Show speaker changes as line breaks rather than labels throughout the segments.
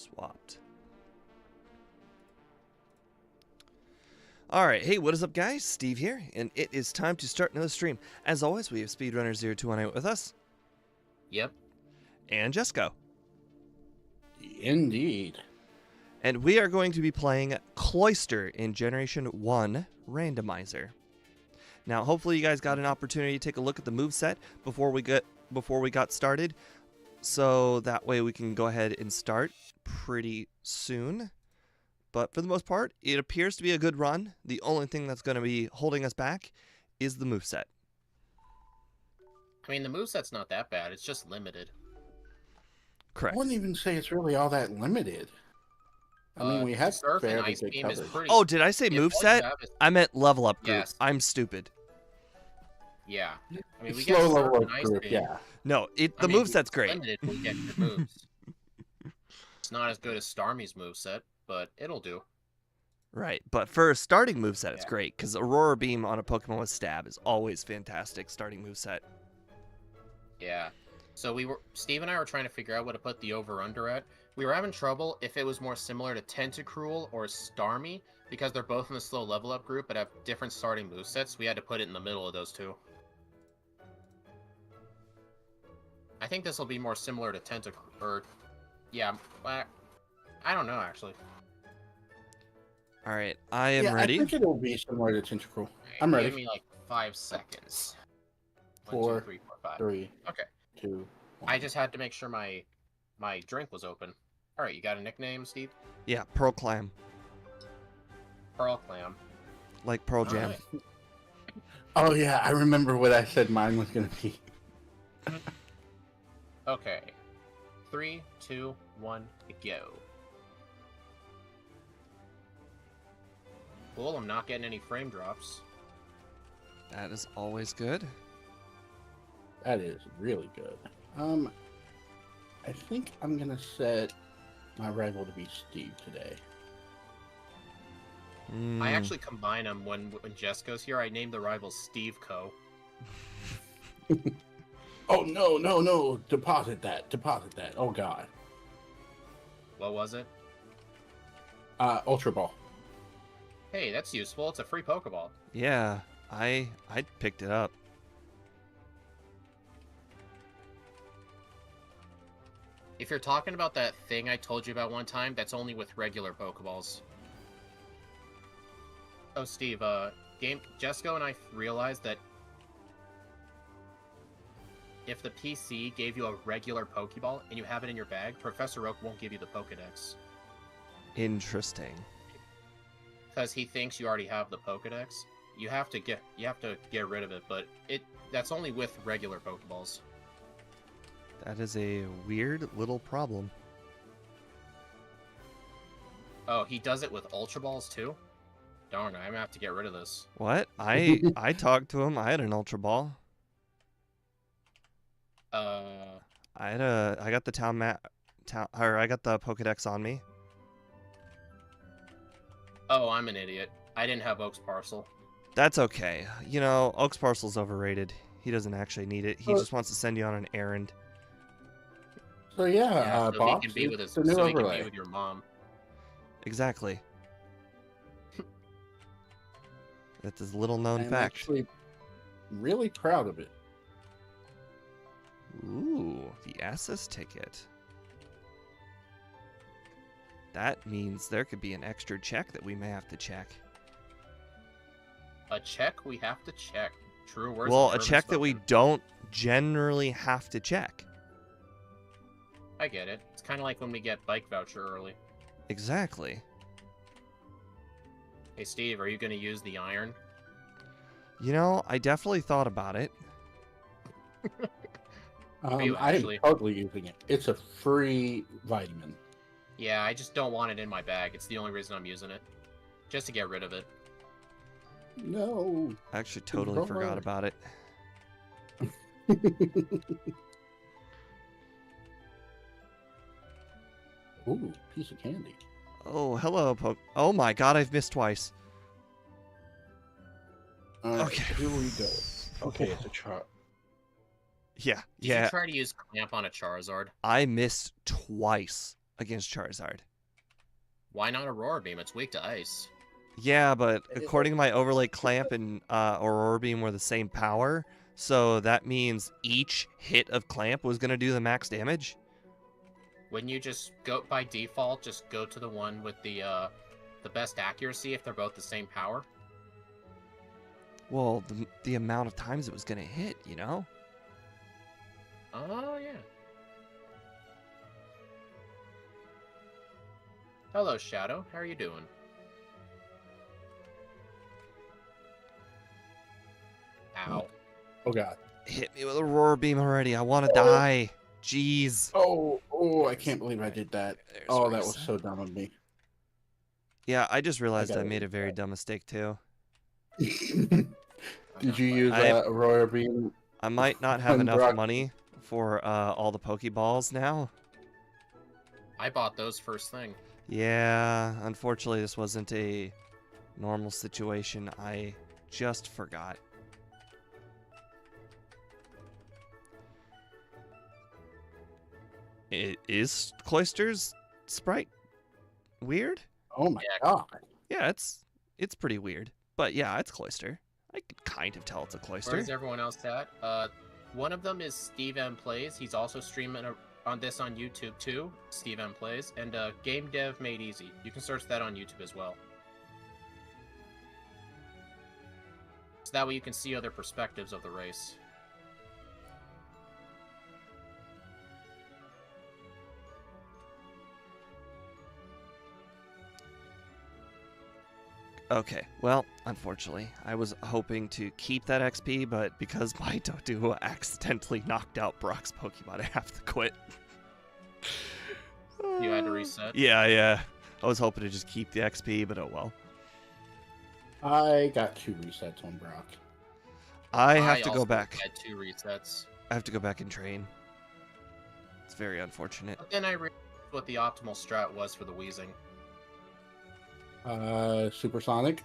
Swapped. Alright, hey, what is up guys? Steve here, and it is time to start another stream. As always, we have Speedrunner0218 with us.
Yep.
And Jesco.
Indeed.
And we are going to be playing Cloyster in Generation 1 Randomizer. Now, hopefully you guys got an opportunity to take a look at the moveset before we got started, so that way we can go ahead and start pretty soon. But for the most part, it appears to be a good run. The only thing that's going to be holding us back is the moveset.
I mean, the moveset's not that bad. It's just limited.
Correct.
I wouldn't even say it's really all that limited. I mean, we have
Surf and
fairly
Ice
good
Beam is
coverage.
pretty...
Oh, did I say
Yeah, all you
moveset?
have is-
I meant level up group.
Yes.
I'm stupid.
Yeah. I mean, we
Slow
get Surf
level
and
of
Ice
group,
Beam.
yeah.
No, the
I mean,
moveset's
it's
great.
limited, we get good moves. It's not as good as Starmie's moveset, but it'll do.
Right, but for a starting moveset, it's
Yeah.
great, because Aurora Beam on a Pokemon with Stab is always fantastic starting moveset.
Yeah. So Steve and I were trying to figure out what to put the over-under at. We were having trouble if it was more similar to Tentacruel or Starmie, because they're both in the slow level up group but have different starting movesets. We had to put it in the middle of those two. I think this will be more similar to Tentacruel, or... Yeah, I don't know, actually.
Alright, I am ready.
I think it'll be similar to Tentacruel. I'm
Give
ready.
me like 5 seconds. 1,
4,
2, 3, 4, 5.
3,
Okay.
2, 1.
I just had to make sure my drink was open. All right, you got a nickname, Steve?
Yeah, Pearl Clam.
Pearl Clam.
Like Pearl Jam.
Alright.
Oh, yeah, I remember what I said mine was going to be.
Okay. 3, 2, 1, go. Cool, I'm not getting any frame drops.
That is always good.
That is really good. I think I'm going to set my rival to be Steve today.
I actually combine them when Jessica's here. I named the rival Steve Co.
Oh, no. Deposit that. Oh, God.
What was it?
Ultra Ball.
Hey, that's useful. It's a free Pokeball.
Yeah, I picked it up.
If you're talking about that thing I told you about one time, that's only with regular Pokeballs. Oh, Steve, Jesco and I realized that if the PC gave you a regular Pokeball and you have it in your bag, Professor Oak won't give you the Pokedex.
Interesting.
Because he thinks you already have the Pokedex. You have to get rid of it, but that's only with regular Pokeballs.
That is a weird little problem.
Oh, he does it with Ultra Balls too? Darn, I'm gonna have to get rid of this.
What? I talked to him. I had an Ultra Ball. I got the I got the Pokedex on me.
Oh, I'm an idiot. I didn't have Oak's parcel.
That's okay. You know, Oak's parcel's overrated. He doesn't actually need it. He just wants to send you on an errand.
So, yeah,
so
Bob,
he can be with
it's a new
so he can
overlay.
be with your mom.
Exactly. That's a little known
I'm
fact.
actually really proud of it.
Ooh, the SS ticket. That means there could be an extra check that we may have to check.
A check we have to check. True words.
Well,
have
a
never
check
been
that we
spoken.
don't generally have to check.
I get it. It's kind of like when we get bike voucher early.
Exactly.
Hey, Steve, are you going to use the iron?
You know, I definitely thought about it.
you
I am
actually?
totally using it. It's a free vitamin.
Yeah, I just don't want it in my bag. It's the only reason I'm using it. Just to get rid of it.
No.
I actually totally forgot about it.
Ooh, piece of candy.
Oh, hello, Oh my god, I've missed twice.
All right,
Okay.
here we go. Okay, it's a chart.
Yeah,
Did
yeah.
you try to use Clamp on a Charizard?
I missed twice. against Charizard.
Why not Aurora Beam? It's weak to ice.
Yeah, but according to my overlay, Clamp and Aurora Beam were the same power, so that means each hit of Clamp was gonna do the max damage.
Wouldn't you just go by default? Just go to the one with the best accuracy if they're both the same power.
Well, the amount of times it was gonna hit, you know.
Oh yeah. Hello, Shadow. How are you doing? Ow.
Oh god.
Hit me with Aurora Beam already. I want to die. Jeez.
Oh, I can't believe I did that.
There's
Oh, that was
reset.
so dumb of me.
Yeah, I just realized I
gotta
made a
leave
very
that.
dumb mistake too.
Did you use Aurora Beam?
I might not have
On
enough
Brock.
money for all the Pokeballs now.
I bought those first thing.
Yeah, unfortunately, this wasn't a normal situation. I just forgot. Is Cloyster's sprite weird?
Oh my
Yeah.
god.
Yeah, it's pretty weird. But yeah, it's Cloyster. I can kind of tell it's a
Where's
Cloyster.
everyone else at? One of them is Steve M Plays. He's also streaming on this on YouTube too. Steve M Plays and Game Dev Made Easy. You can search that on YouTube as well. So that way you can see other perspectives of the race.
Okay, well, unfortunately, I was hoping to keep that XP, but because my Doduo accidentally knocked out Brock's Pokemon, I have to quit.
You had to reset?
Yeah. I was hoping to just keep the XP, but oh well.
I got 2 resets on Brock.
I have to
also
go back.
Had 2 resets.
I have to go back and train. It's very unfortunate.
But then I realized what the optimal strat was for the wheezing.
Supersonic.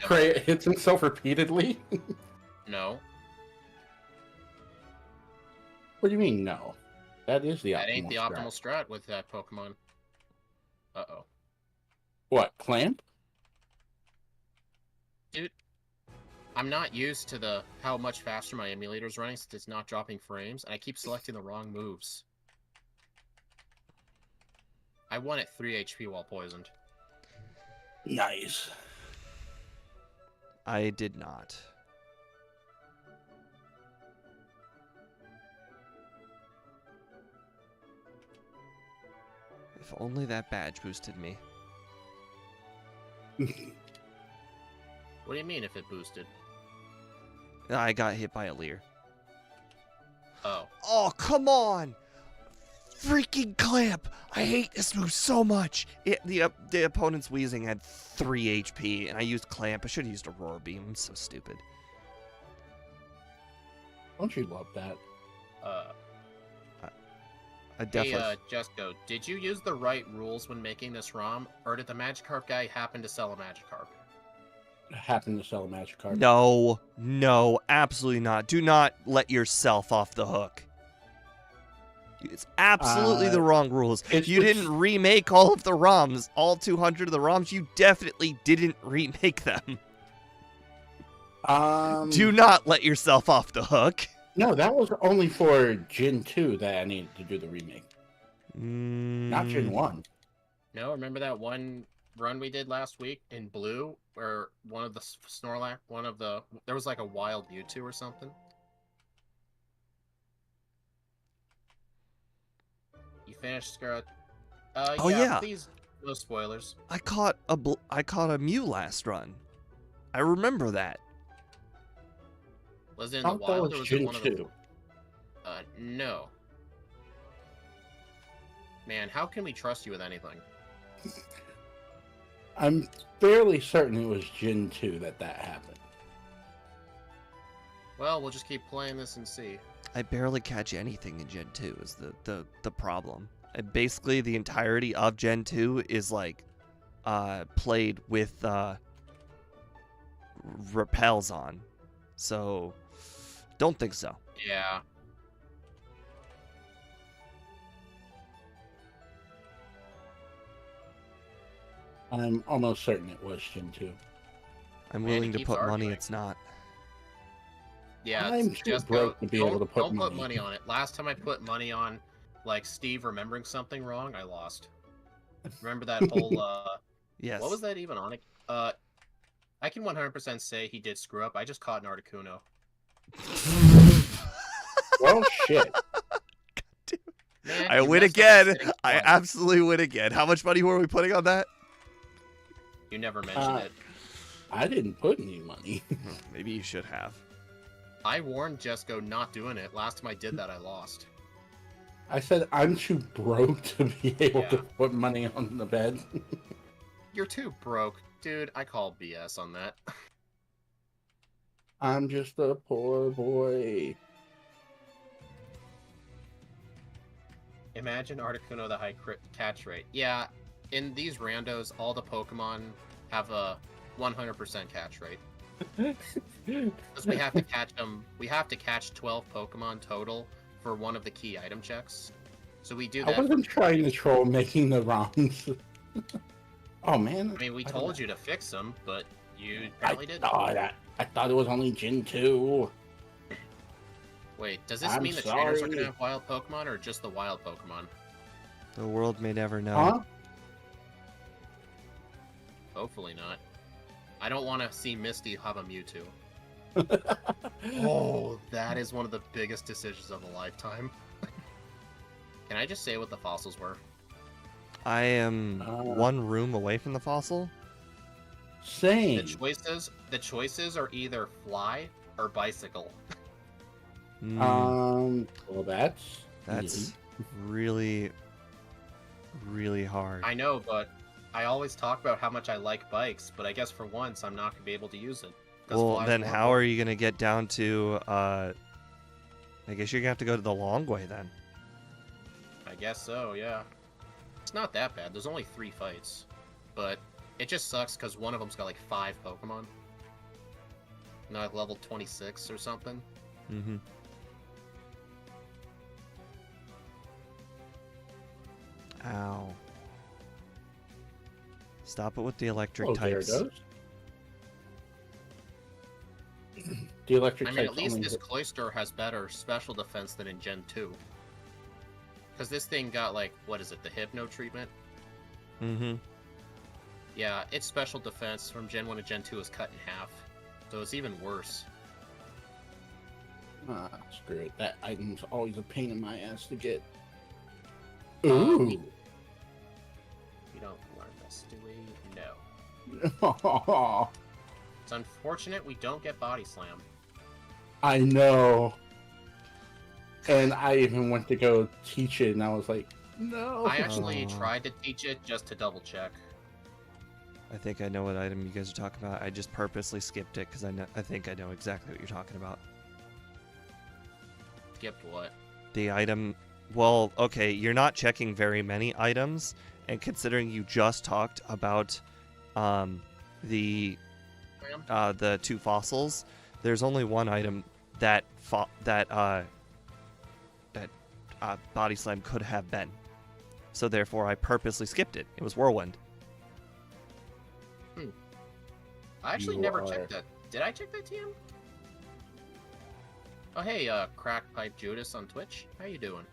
Cray hits himself repeatedly.
No,
What do you mean, no? That is the
that
optimal
ain't the
strat.
optimal strat with that Pokemon. Uh-oh.
What, Clamp?
Dude, I'm not used to how much faster my emulator's running since it's not dropping frames, and I keep selecting the wrong moves. I won at 3 HP while poisoned.
Nice.
I did not. If only that badge boosted me.
What do you mean if it boosted?
I got hit by a Leer.
Oh.
Oh, come on! Freaking Clamp! I hate this move so much! The opponent's Weezing had 3 HP, and I used Clamp. I should have used Aurora Beam. I'm so stupid.
Don't you love that?
I definitely...
Hey, Jesco, did you use the right rules when making this ROM, or did the Magikarp guy happen to sell a Magikarp?
Happened to sell a Magikarp.
No, absolutely not. Do not let yourself off the hook. It's absolutely the wrong rules.
it's
You
the-
didn't remake all of the ROMs, all 200 of the ROMs. You definitely didn't remake them. Do not let yourself off the hook.
No, that was only for Gen 2 that I needed to do the remake. Not Gen 1.
No, remember that one run we did last week in Blue, where one of the Snorlax, there was like a wild Mewtwo or something? You finished, Scarlet?
Oh, yeah.
Please, no spoilers.
I caught a Mew last run. I remember that.
Was it in
I
the
thought that
wild,
was
or was
Gen
it one
2.
of the... No. Man, how can we trust you with anything?
I'm fairly certain it was Gen 2 that happened.
Well, we'll just keep playing this and see.
I barely catch anything in Gen 2 is the problem. Basically, the entirety of Gen 2 is like played with repels on. So, don't think so.
Yeah.
I'm almost certain it was Gen 2.
I'm
Man, he
willing to
keeps
put money
arguing.
it's not.
Yeah,
I'm too
just
broke to be able to put
don't put
money.
money on it. Last time I put money on, like, Steve remembering something wrong, I lost. Remember that whole,
Yes.
what was that even on it? I can 100% say he did screw up. I just caught an Articuno.
Well, shit.
Man,
I
you
win
messed up
again.
the sitting
I
twice.
absolutely win again. How much money were we putting on that?
You never mentioned it.
I didn't put any money.
Maybe you should have.
I warned Jesco not doing it. Last time I did that, I lost.
I said I'm too broke to be able to
Yeah.
put money on the bed.
You're too broke. Dude, I call BS on that.
I'm just a poor boy.
Imagine Articuno the high catch rate. Yeah, in these randos, all the Pokemon have a 100% catch rate. Because we have to catch them. We have to catch 12 Pokemon total for one of the key item checks. So we do that.
I wasn't trying to troll making the rounds. Oh man!
I mean, we
I don't
told
know.
you to fix them, but you apparently didn't.
I thought it was only Gen 2.
Wait, does this
I'm
mean the trainers are
sorry.
gonna have wild Pokemon or just the wild Pokemon?
The world may never know.
Huh?
Hopefully not. I don't want to see Misty have a Mewtwo. Oh, that is one of the biggest decisions of a lifetime. Can I just say what the fossils were?
I am one room away from the fossil.
Same.
The choices are either fly or bicycle.
Well, that's easy.
really, really hard.
I know, but I always talk about how much I like bikes, but I guess for once I'm not going to be able to use it. 'cause
Well,
fly's
then
more
how are
important.
you going to get down to, I guess you're going to have to go to the long way then.
I guess so, yeah. It's not that bad. There's only 3 fights. But it just sucks because one of them's got like 5 Pokemon. Not like level 26 or something.
Mm-hmm. Ow. Stop it with the electric
Oh, there it
types.
goes. The electric
I mean, at
types
least
only
this
hit-
Cloyster has better special defense than in Gen 2. Because this thing got like, what is it, the Hypno treatment?
Mm-hmm.
Yeah, its special defense from Gen 1 to Gen 2 is cut in half. So it's even worse.
Screw it. That item's always a pain in my ass to get.
Um,
Ooh.
You don't learn this, do we? No.
Oh,
It's unfortunate we don't get Body Slam.
I know. And I even went to go teach it, and I was like, no.
I actually
Oh.
tried to teach it just to double check.
I think I know what item you guys are talking about. I just purposely skipped it because I think I know exactly what you're talking about.
Skipped what?
The item. Well, okay, you're not checking very many items, and considering you just talked about the 2 fossils, there's only one item that Body Slam could have been. So therefore, I purposely skipped it. It was Whirlwind.
I actually
You
never
are-
checked that. Did I check that, TM? Oh, hey, Crack Pipe Judas on Twitch. How you doing?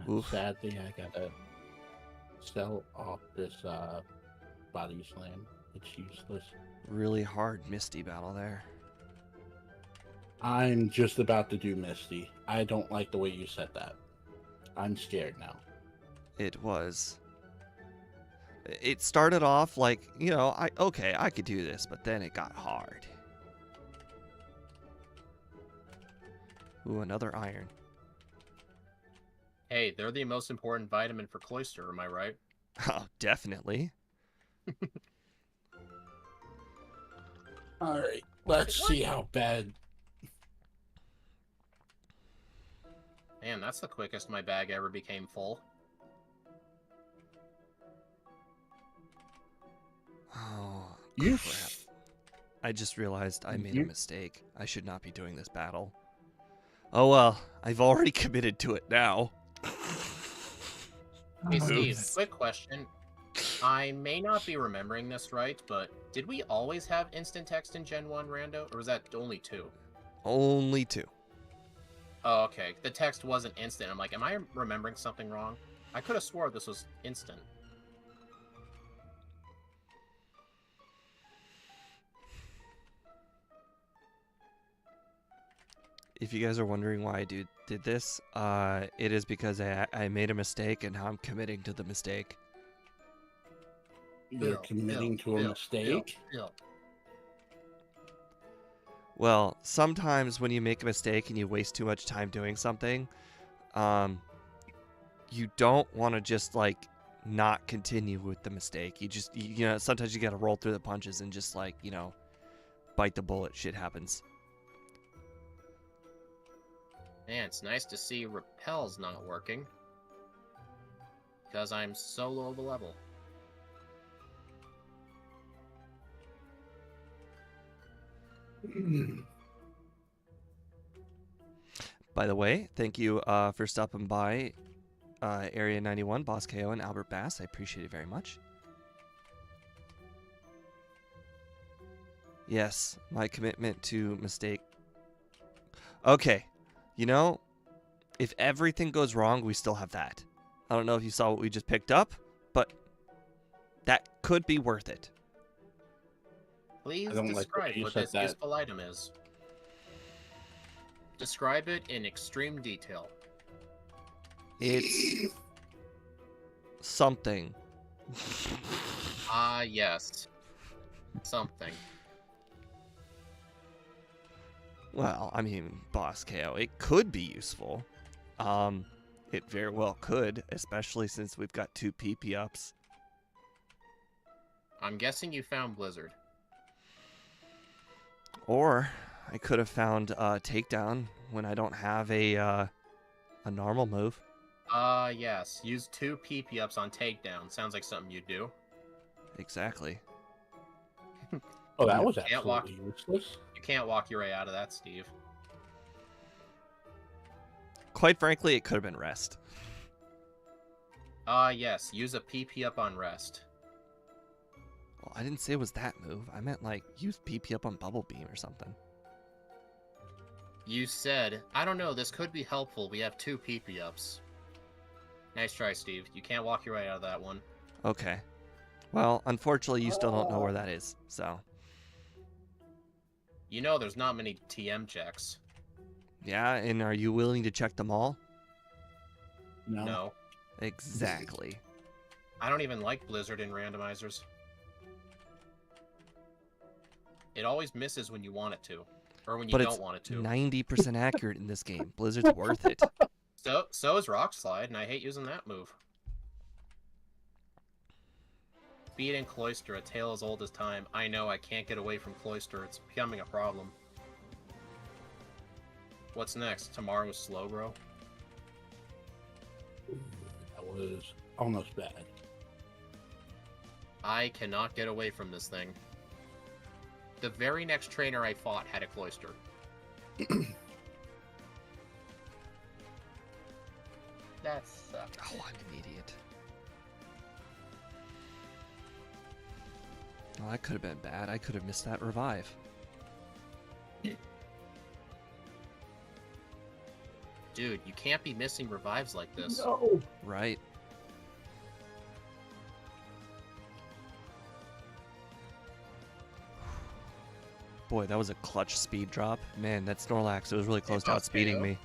Oof.
Sadly, I gotta sell off this Body Slam. It's useless.
Really hard Misty battle there.
I'm just about to do Misty. I don't like the way you said that. I'm scared now.
It was. It started off like, I could do this, but then it got hard. Ooh, another iron.
Hey, they're the most important vitamin for Cloyster, am I right?
Oh, definitely.
All right, let's see how bad.
Man, that's the quickest my bag ever became full.
Oh,
You
crap. I just realized I made a mistake. I should not be doing this battle. Oh well, I've already committed to it now.
Hey, Steve,
Oops.
quick question. I may not be remembering this right, but did we always have instant text in Gen 1 Rando, or was that only 2?
Only 2.
Oh, okay. The text wasn't instant. I'm like, am I remembering something wrong? I could have swore this was instant.
If you guys are wondering why I did this, it is because I made a mistake and now I'm committing to the mistake.
You're committing to a mistake?
Well, sometimes when you make a mistake and you waste too much time doing something, you don't want to just like not continue with the mistake. You know, sometimes you got to roll through the punches and just like, you know, bite the bullet. Shit happens.
Man, it's nice to see Repel's not working. Because I'm so low of a level.
By the way, thank you for stopping by Area 91, Boss KO, and Albert Bass. I appreciate it very much. Yes, my commitment to mistake. Okay, you know, if everything goes wrong, we still have that. I don't know if you saw what we just picked up, but that could be worth it.
Please
I don't like
describe
that you
what
said
this
that.
useful item is. Describe it in extreme detail.
It's something.
Ah, yes. Something.
Well, I mean, Boss KO, it could be useful. It very well could, especially since we've got 2 PP ups.
I'm guessing you found Blizzard.
Or I could have found takedown when I don't have a normal move.
Yes. Use 2 PP ups on takedown. Sounds like something you'd do.
Exactly.
Oh, that
Yeah.
was
Can't walk.
absolutely useless.
You can't walk your way out of that, Steve.
Quite frankly, it could have been rest.
Yes. Use a PP up on rest.
Well, I didn't say it was that move. I meant like use PP up on Bubble Beam or something.
You said, I don't know, this could be helpful. We have 2 PP ups. Nice try, Steve. You can't walk your way out of that one.
Okay. Well, unfortunately, you still don't know where that is, so.
You know there's not many TM checks.
Yeah, and are you willing to check them all?
No.
Exactly.
I don't even like Blizzard in randomizers. It always misses when you want it to. Or when you
But
don't
it's
want it to.
90% accurate in this game. Blizzard's worth it.
So is Rock Slide, and I hate using that move. Speed and Cloyster, a tale as old as time. I know, I can't get away from Cloyster. It's becoming a problem. What's next? Tomorrow's Slowbro?
That was almost bad.
I cannot get away from this thing. The very next trainer I fought had a Cloyster. That sucks.
Oh, I'm an idiot. Oh, that could have been bad. I could have missed that revive.
Dude, you can't be missing revives like this.
No.
Right. Boy, that was a clutch speed drop. Man, that Snorlax, it was really close to outspeeding me.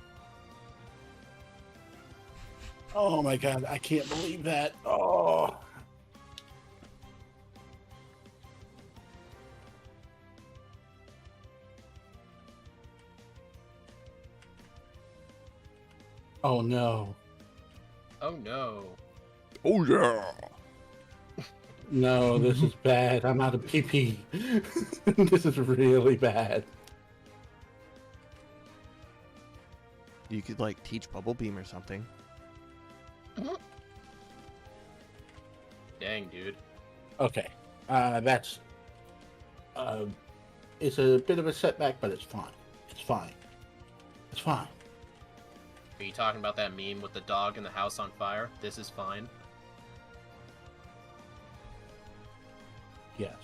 Oh my god, I can't believe that. Oh. Oh no.
Oh no.
Oh, yeah.
No, this is bad. I'm out of PP. This is really bad.
You could, like, teach Bubble Beam or something.
Dang, dude.
Okay. That's... it's a bit of a setback, but it's fine. It's fine. It's fine.
Are you talking about that meme with the dog and the house on fire? This is fine.
Yes.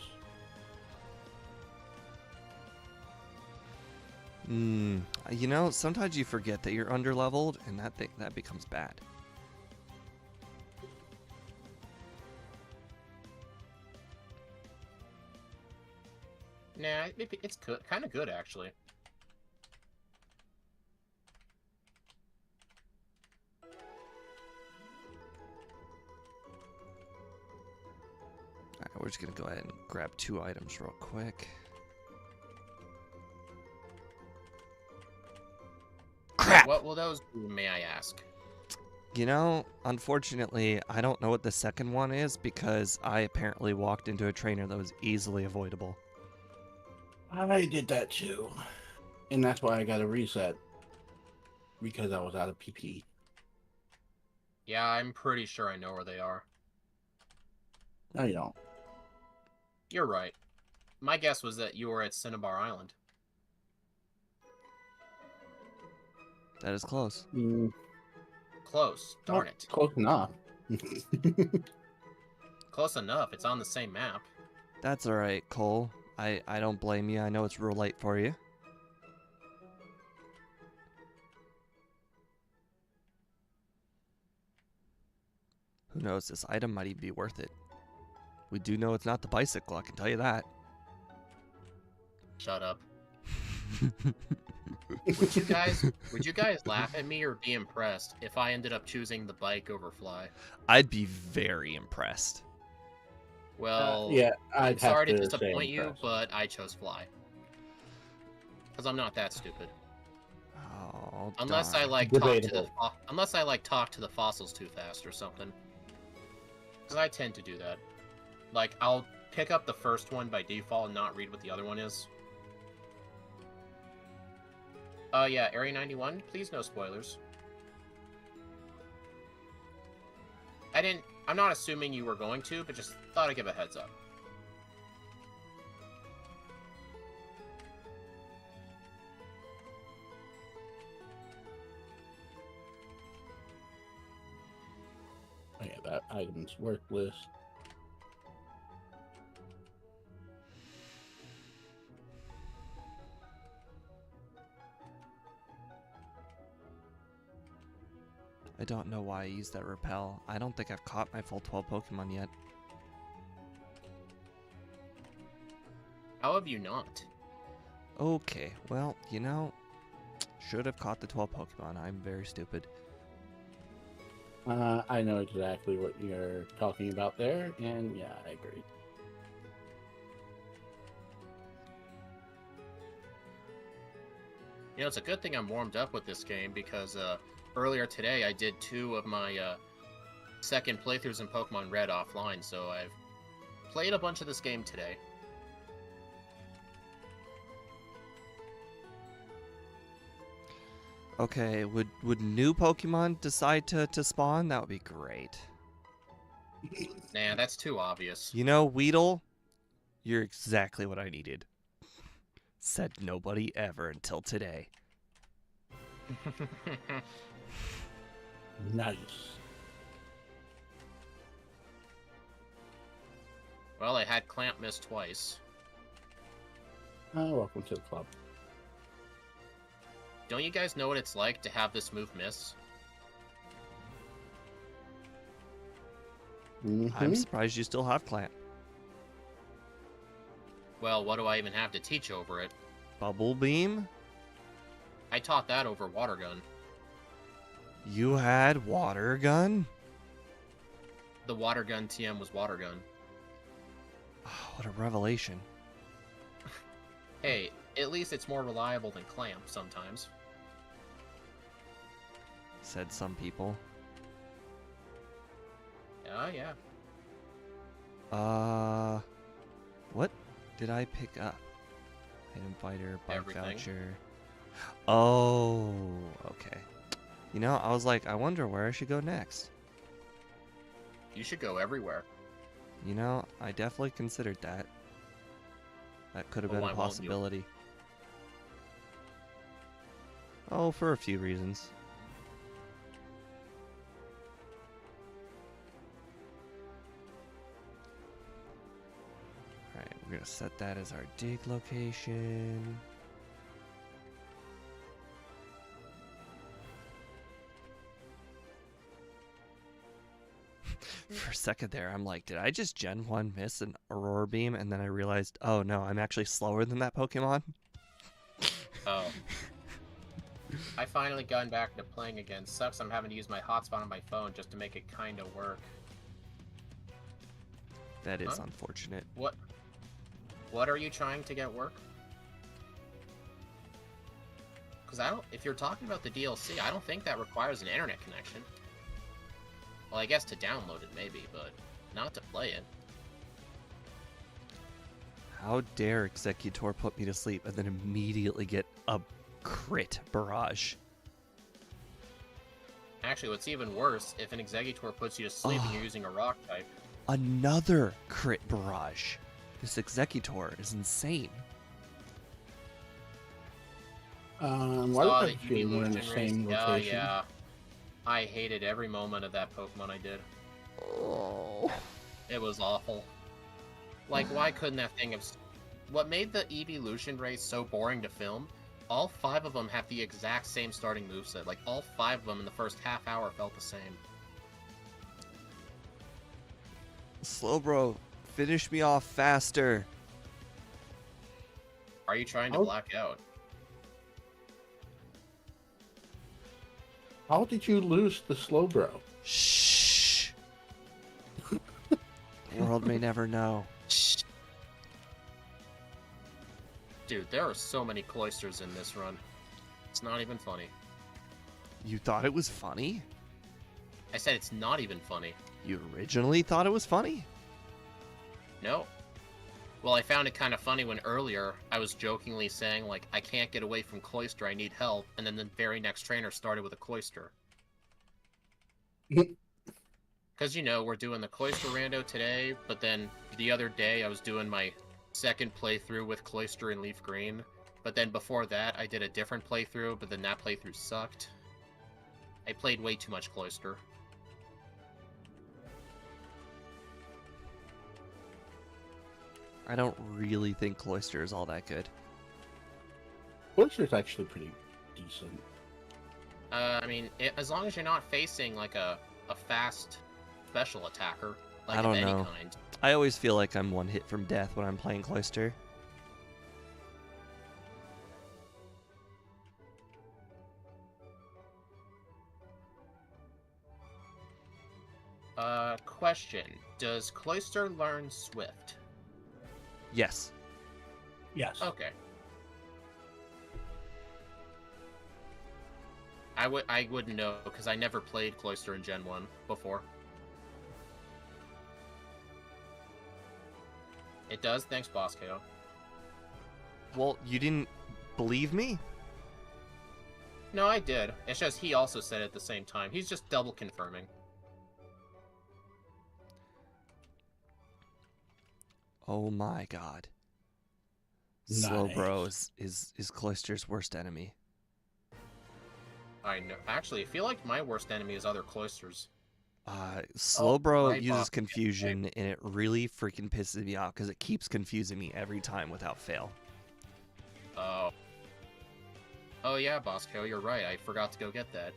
You know, sometimes you forget that you're underleveled, and that becomes bad.
Nah, it's good, kind of good actually.
Alright, we're just gonna go ahead and grab 2 items real quick. Crap!
What will those do, may I ask?
You know, unfortunately, I don't know what the second one is because I apparently walked into a trainer that was easily avoidable.
I did that too. And that's why I got a reset. Because I was out of PP.
Yeah, I'm pretty sure I know where they are.
No, you don't.
You're right. My guess was that you were at Cinnabar Island.
That is close.
Close. Darn it.
Close enough.
Close enough. It's on the same map.
That's alright, Cole. I don't blame you. I know it's real late for you. Who knows? This item might even be worth it. We do know it's not the bicycle, I can tell you that.
Shut up. Would you guys laugh at me or be impressed if I ended up choosing the bike over fly?
I'd be very impressed.
Well,
yeah,
I'm sorry to disappoint you, but I chose fly. Because I'm not that stupid.
Oh,
unless I
darn.
like talk to the fossils too fast or something. Because I tend to do that. Like, I'll pick up the first one by default and not read what the other one is. Yeah, Area 91, please no spoilers. I'm not assuming you were going to, but just thought I'd give a heads up.
Oh, yeah, that item's worthless.
I don't know why I used that repel. I don't think I've caught my full 12 Pokemon yet.
How have you not?
Okay, well, you know, should have caught the 12 Pokemon. I'm very stupid.
I know exactly what you're talking about there, and yeah, I agree.
You know, it's a good thing I'm warmed up with this game because earlier today I did 2 of my second playthroughs in Pokemon Red offline, so I've played a bunch of this game today.
Okay, would new Pokemon decide to spawn? That would be great.
Nah, that's too obvious.
You know, Weedle, you're exactly what I needed. Said nobody ever until today.
Nice.
Well, I had Clamp miss twice.
Welcome to the club.
Don't you guys know what it's like to have this move miss?
I'm surprised you still have Clamp.
Well, what do I even have to teach over it?
Bubble Beam?
I taught that over Water Gun.
You had Water Gun?
The Water Gun TM was Water Gun.
Oh, what a revelation.
Hey, at least it's more reliable than Clamp sometimes.
Said some people.
Oh, yeah.
What did I pick up? Item Fighter, Bike
Everything.
Voucher. Oh, okay. You know, I was like, I wonder where I should go next.
You should go everywhere.
You know, I definitely considered that. That could have
Well,
been a
why won't you?
possibility. Oh, for a few reasons. We're going to set that as our dig location. For a second there, I'm like, did I just Gen 1 miss an Aurora Beam? And then I realized, oh no, I'm actually slower than that Pokemon.
Oh. I finally gotten back to playing again. Sucks I'm having to use my hotspot on my phone just to make it kind of work.
That is unfortunate.
What are you trying to get work? Because if you're talking about the DLC, I don't think that requires an internet connection. Well, I guess to download it maybe, but not to play it.
How dare Executor put me to sleep and then immediately get a crit barrage?
Actually, what's even worse, if an Executor puts you to sleep and you're using a rock type.
Another crit barrage. This Executor is insane.
Why
Saw
did I
the
feel we're in the
evolution
same
race.
location?
Yeah. I hated every moment of that Pokemon I did.
Oh.
It was awful. Like, why couldn't that thing have... What made the evolution race so boring to film, all 5 of them have the exact same starting moveset. Like, all 5 of them in the first half hour felt the same.
Slowbro, finish me off faster.
Are you trying to black out?
How did you lose the Slowbro?
Shh. The world may never know.
Dude, there are so many Cloysters in this run. It's not even funny.
You thought it was funny?
I said it's not even funny.
You originally thought it was funny?
No. Well, I found it kind of funny when earlier I was jokingly saying, like, I can't get away from Cloyster, I need help, and then the very next trainer started with a Cloyster. Because, you know, we're doing the Cloyster rando today, but then the other day I was doing my second playthrough with Cloyster and Leaf Green, but then before that I did a different playthrough, but then that playthrough sucked. I played way too much Cloyster.
I don't really think Cloyster is all that good.
Cloyster's actually pretty decent.
I mean, as long as you're not facing, like, a fast special attacker, like,
I don't
of any
know.
kind.
I always feel like I'm one hit from death when I'm playing Cloyster.
Question. Does Cloyster learn Swift?
Yes.
Yes.
Okay. I wouldn't know, because I never played Cloyster in Gen 1 before. It does, thanks, Boss KO.
Well, you didn't believe me?
No, I did. It's just he also said it at the same time. He's just double confirming.
Oh my god.
Nice.
Slowbro is Cloyster's worst enemy.
I know. Actually, I feel like my worst enemy is other Cloysters.
Slowbro
right,
uses
Bob.
confusion, and it really freaking pisses me off because it keeps confusing me every time without fail.
Oh. Oh yeah, Boss KO, you're right. I forgot to go get that.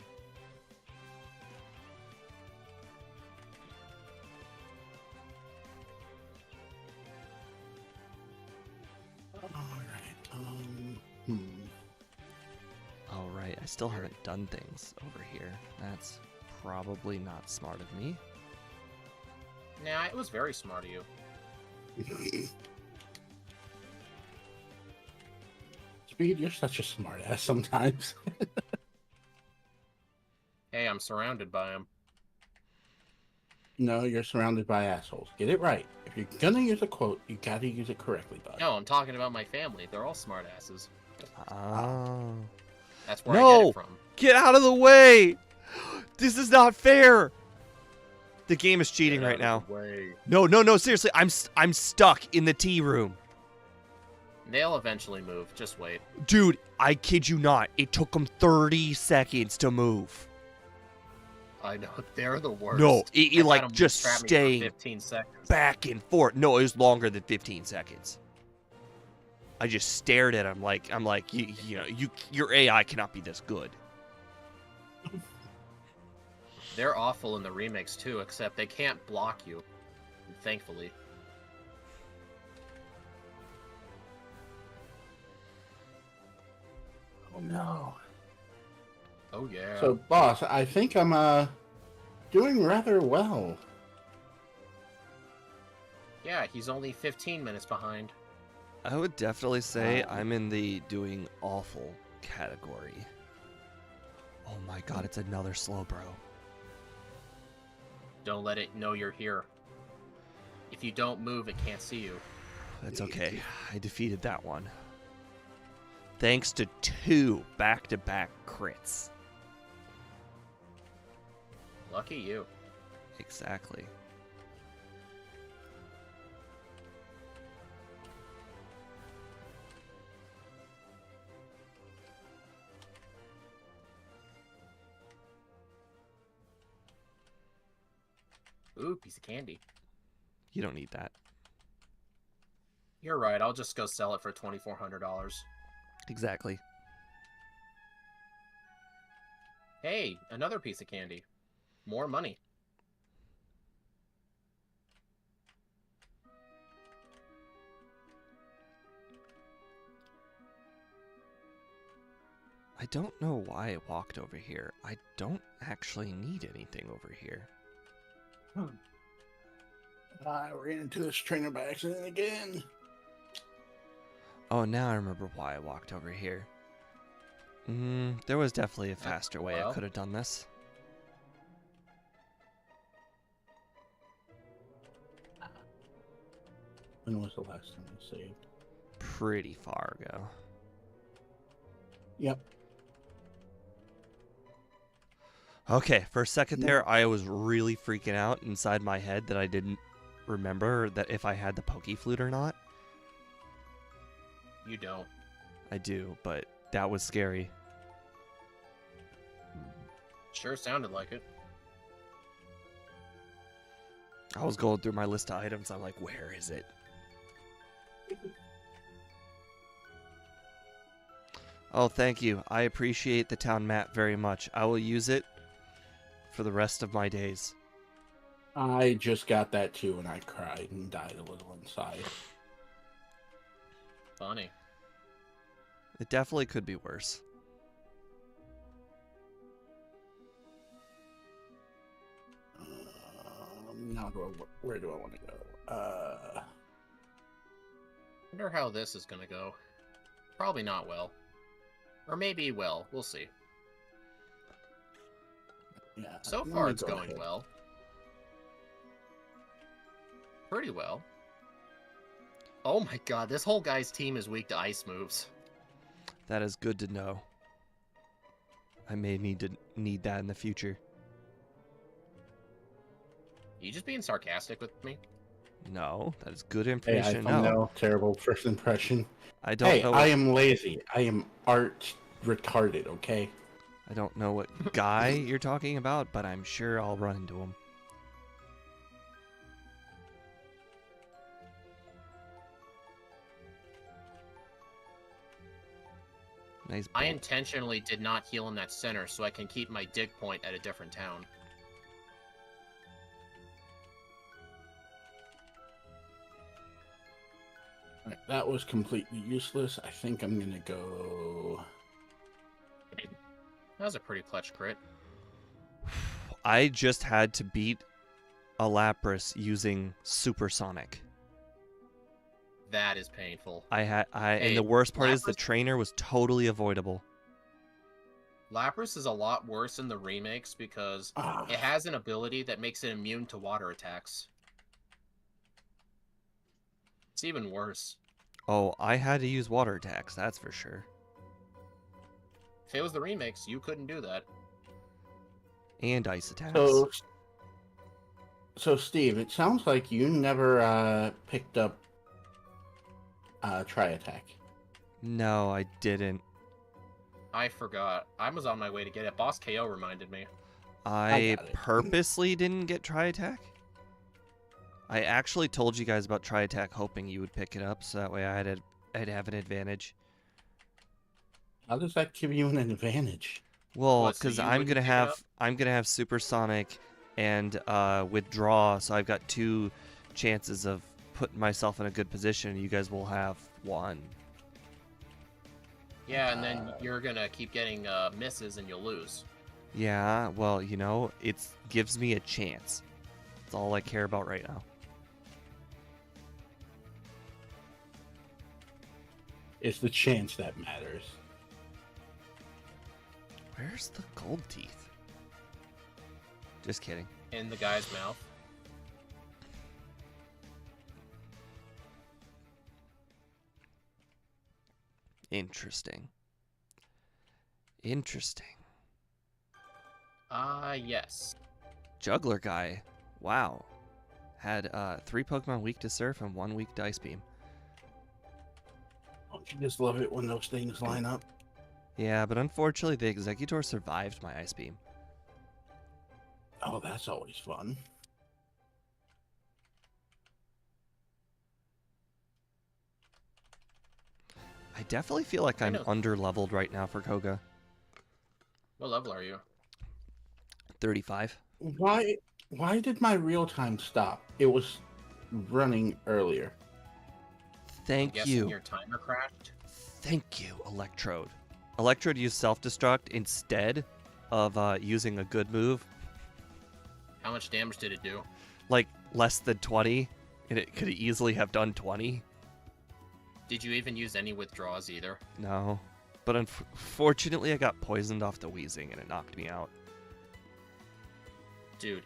Alright, I still haven't done things over here. That's probably not smart of me.
Nah, it was very smart of you.
Speed, you're such a smartass sometimes.
Hey, I'm surrounded by him.
No, you're surrounded by assholes. Get it right. If you're gonna use a quote, you gotta use it correctly, bud.
No, I'm talking about my family. They're all smartasses.
Oh.
That's where I get
No!
it from.
Get out of the way! This is not fair! The game is cheating right now. No, seriously, I'm stuck in the tea room.
They'll eventually move. Just wait.
Dude, I kid you not. It took them 30 seconds to move.
I know, they're the worst.
No, it
I've had
like
'em
just
trap me for
staying
15 seconds.
back and forth. No, it was longer than 15 seconds. I just stared at him like I'm like your AI cannot be this good.
They're awful in the remakes too, except they can't block you, thankfully.
Oh no.
Oh yeah.
So, boss, I think I'm doing rather well.
Yeah, he's only 15 minutes behind.
I would definitely say I'm in the doing awful category. Oh my god, it's another slow bro.
Don't let it know you're here. If you don't move, it can't see you.
That's okay. I defeated that one. Thanks to 2 back-to-back crits.
Lucky you.
Exactly.
Ooh, piece of candy.
You don't need that.
You're right, I'll just go sell it for $2,400.
Exactly.
Hey, another piece of candy. More money.
I don't know why I walked over here. I don't actually need anything over here.
I ran into this trainer by accident again.
Oh, now I remember why I walked over here. There was definitely a faster way I could have done this.
When was the last time I saved?
Pretty far ago.
Yep.
Okay, for a second there, I was really freaking out inside my head that I didn't remember that if I had the Poke Flute or not.
You don't.
I do, but that was scary.
Sure sounded like it.
I was going through my list of items. I'm like, where is it? Oh, thank you. I appreciate the town map very much. I will use it for the rest of my days.
I just got that too, and I cried and died a little inside.
Funny.
It definitely could be worse.
Now, where do I want to go?
Wonder how this is gonna go. Probably not well. Or maybe well. We'll see.
Yeah.
So far, it's going well. Pretty well. Oh my god, this whole guy's team is weak to ice moves.
That is good to know. I may need that in the future.
You just being sarcastic with me?
No, that is good
Hey,
information.
I know. Terrible first impression.
I don't know.
I am lazy. I am art retarded, okay?
I don't know what guy you're talking about, but I'm sure I'll run into him. Nice.
I intentionally did not heal in that center so I can keep my dig point at a different town.
Right, that was completely useless. I think I'm gonna go.
That was a pretty clutch crit.
I just had to beat a Lapras using Supersonic.
That is painful.
And the worst part is the trainer was totally avoidable.
Lapras is a lot worse in the remakes because it has an ability that makes it immune to water attacks. It's even worse.
Oh, I had to use water attacks, that's for sure.
If it was the remakes, you couldn't do that.
And ice attacks.
So Steve, it sounds like you never picked up Tri Attack.
No, I didn't.
I forgot. I was on my way to get it. Boss KO reminded me.
I
got it.
purposely didn't get Tri Attack. I actually told you guys about Tri Attack hoping you would pick it up, so that way I'd have an advantage.
How does that give you an advantage?
Well,
What, so
because
you
I'm
wouldn't
gonna
pick it up?
have Supersonic and withdraw, so I've got 2 chances of putting myself in a good position. You guys will have 1.
Yeah, and then you're gonna keep getting misses and you'll lose.
Yeah, well, you know, it gives me a chance. That's all I care about right now.
It's the chance that matters.
Where's the gold teeth? Just kidding.
In the guy's mouth.
Interesting. Interesting.
Yes.
Juggler guy. Wow. Had 3 Pokemon weak to Surf and 1 weak to Ice Beam.
Don't you just love it when those things line up?
Yeah, but unfortunately the Executor survived my Ice Beam.
Oh, that's always fun.
I definitely feel like
I
I'm
know.
under-leveled right now for Koga.
What level are you?
35.
Why did my real time stop? It was running earlier.
Thank
Guessing
you.
your timer crashed?
Thank you, Electrode. Electrode used self-destruct instead of using a good move.
How much damage did it do?
Like, less than 20. And it could easily have done 20.
Did you even use any withdraws either?
No. But unfortunately, I got poisoned off the wheezing and it knocked me out.
Dude,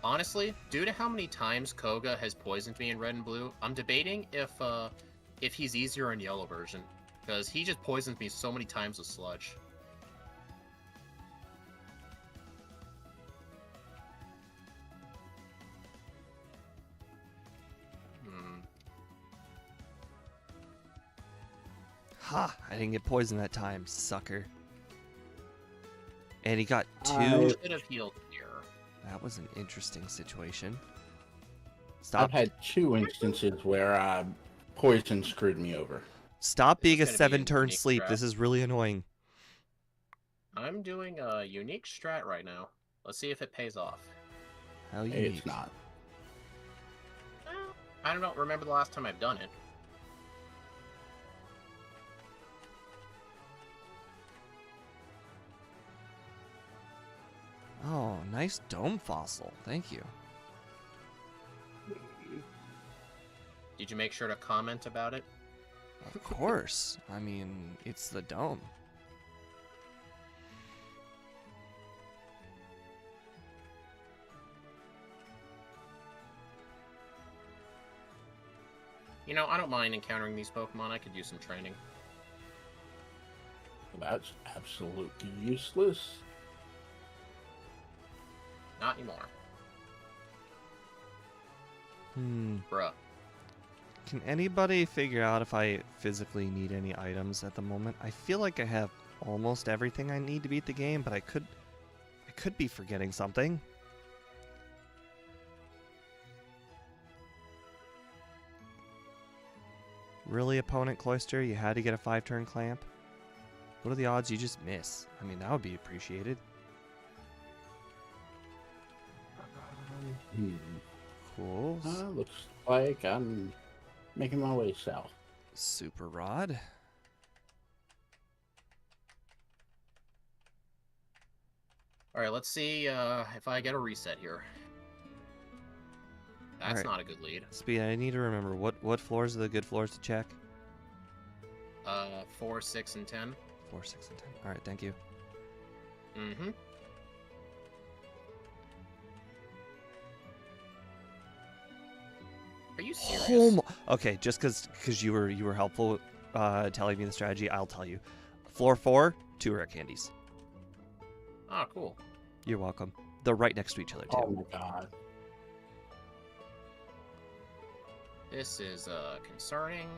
honestly, due to how many times Koga has poisoned me in red and blue, I'm debating if he's easier in yellow version. Because he just poisons me so many times with sludge.
Ha! I didn't get poisoned that time, sucker. And he got 2.
I-
Should have healed here.
That was an interesting situation.
I've
Stop.
had 2 instances where poison screwed me over.
Stop being a
This is gonna be a
7-turn
unique
sleep.
strat.
This is really annoying.
I'm doing a unique strat right now. Let's see if it pays off.
How you
It's not.
I don't remember the last time I've done it.
Oh, nice dome fossil. Thank you.
Did you make sure to comment about it?
Of course. I mean, it's the dome.
You know, I don't mind encountering these Pokemon. I could use some training.
That's absolutely useless.
Not anymore. Bruh.
Can anybody figure out if I physically need any items at the moment? I feel like I have almost everything I need to beat the game, but I could be forgetting something. Really, opponent Cloyster? You had to get a 5-turn clamp? What are the odds you just miss? I mean, that would be appreciated. Cool.
Looks like I'm making my way south.
Super Rod.
Alright, let's see if I get a reset here. That's
Alright.
not a good lead.
Speed, I need to remember, what floors are the good floors to check?
4, 6, and 10.
4, 6, and 10. Alright, thank you.
Mm-hmm. Are you serious?
Okay, just because you were helpful telling me the strategy, I'll tell you. Floor 4, 2 rare candies.
Oh, cool.
You're welcome. They're right next to each other, too.
Oh my god.
This is concerning.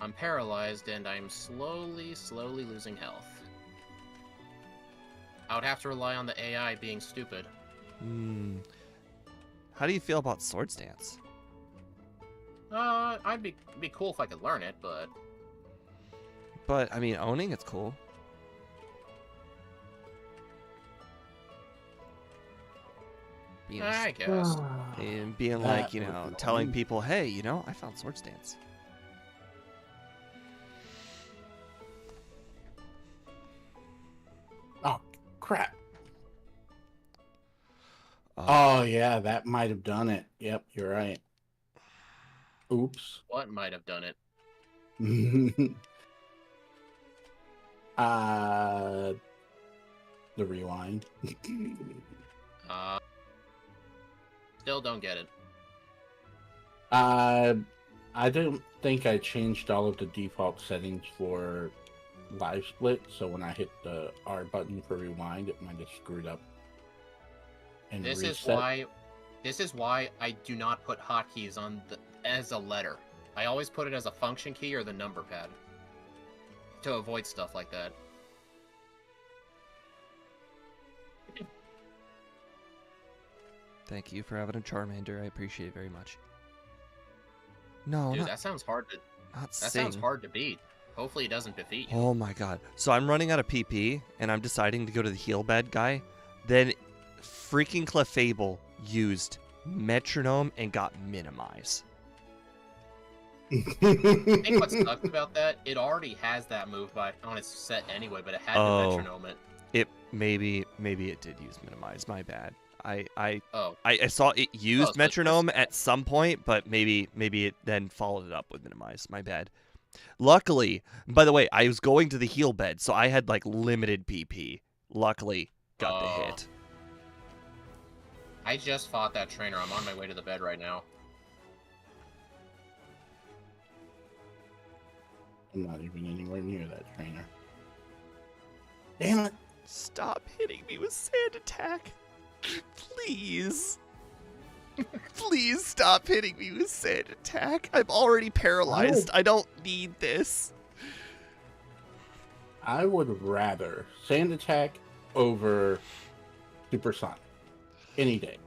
I'm paralyzed and I'm slowly losing health. I would have to rely on the AI being stupid.
How do you feel about Swords Dance?
I'd be cool if I could learn it, but
But, I mean, owning it's cool.
I guess.
And being
That
like, you
would
know,
be
telling
annoying.
people, hey, you know, I found Swords Dance.
Oh, crap.
Uh,
Oh, yeah, that might have done it. Yep, you're right. Oops.
What might have done it?
The rewind.
Still don't get it.
I don't think I changed all of the default settings for live split, so when I hit the R button for rewind, it might have screwed up. And
This
reset.
is why I do not put hotkeys on as a letter. I always put it as a function key or the number pad to avoid stuff like that.
Thank you for having a Charmander. I appreciate it very much. No,
Dude,
not,
that sounds hard to
not
that
sing.
sounds hard to beat. Hopefully it doesn't defeat you.
Oh my god. So I'm running out of PP, and I'm deciding to go to the heal bed guy. Then freaking Clefable used Metronome and got Minimize.
I think what sucks about that, it already has that move on its set anyway, but it had to metronome it.
It maybe it did use Minimize. My bad. I
Oh,
saw it used
so it's
Metronome at some point, but maybe it then followed it up with Minimize. My bad. Luckily, by the way, I was going to the heal bed, so I had like limited PP. Luckily, got the
Oh.
hit.
I just fought that trainer. I'm on my way to the bed right now.
I'm not even anywhere near that trainer. Damn it.
Stop hitting me with Sand Attack. Please. Please stop hitting me with Sand Attack. I'm already paralyzed. I don't need this.
I would rather Sand Attack over Supersonic any day.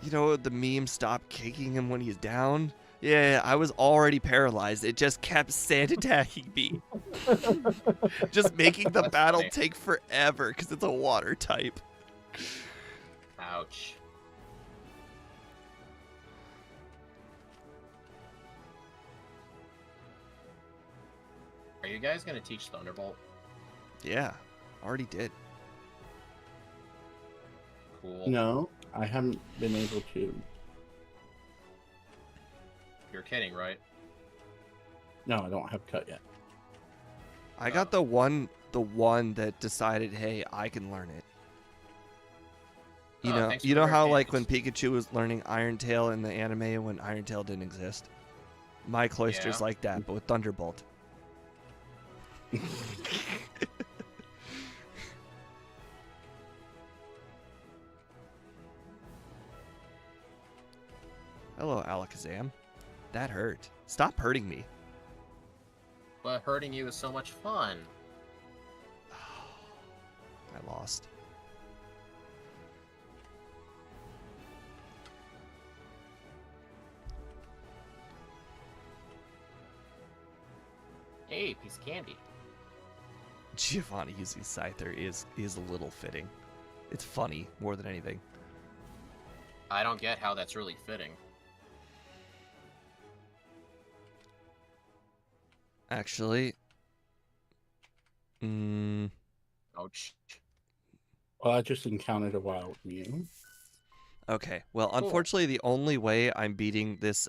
You know the meme, stop kicking him when he's down? Yeah, I was already paralyzed. It just kept Sand Attacking me. Just making the
That's
battle
funny.
take forever because it's a water type.
Ouch. Are you guys gonna teach Thunderbolt?
Yeah, already did.
Cool.
No, I haven't been able to.
You're kidding, right?
No, I don't have cut yet.
I got the one that decided, hey, I can learn it. You
Oh,
know,
thanks
you
for
know
the
how like when
recommendations.
Pikachu was learning Iron Tail in the anime when Iron Tail didn't exist. My Cloyster's
Yeah.
like that, but with Thunderbolt. Hello, Alakazam. That hurt. Stop hurting me.
But hurting you is so much fun.
I lost.
Hey, piece of candy.
Giovanni using Scyther is a little fitting. It's funny more than anything.
I don't get how that's really fitting.
Actually,
Ouch.
Well, I just encountered a wild Mew.
okay. Well,
Cool.
unfortunately, the only way I'm beating this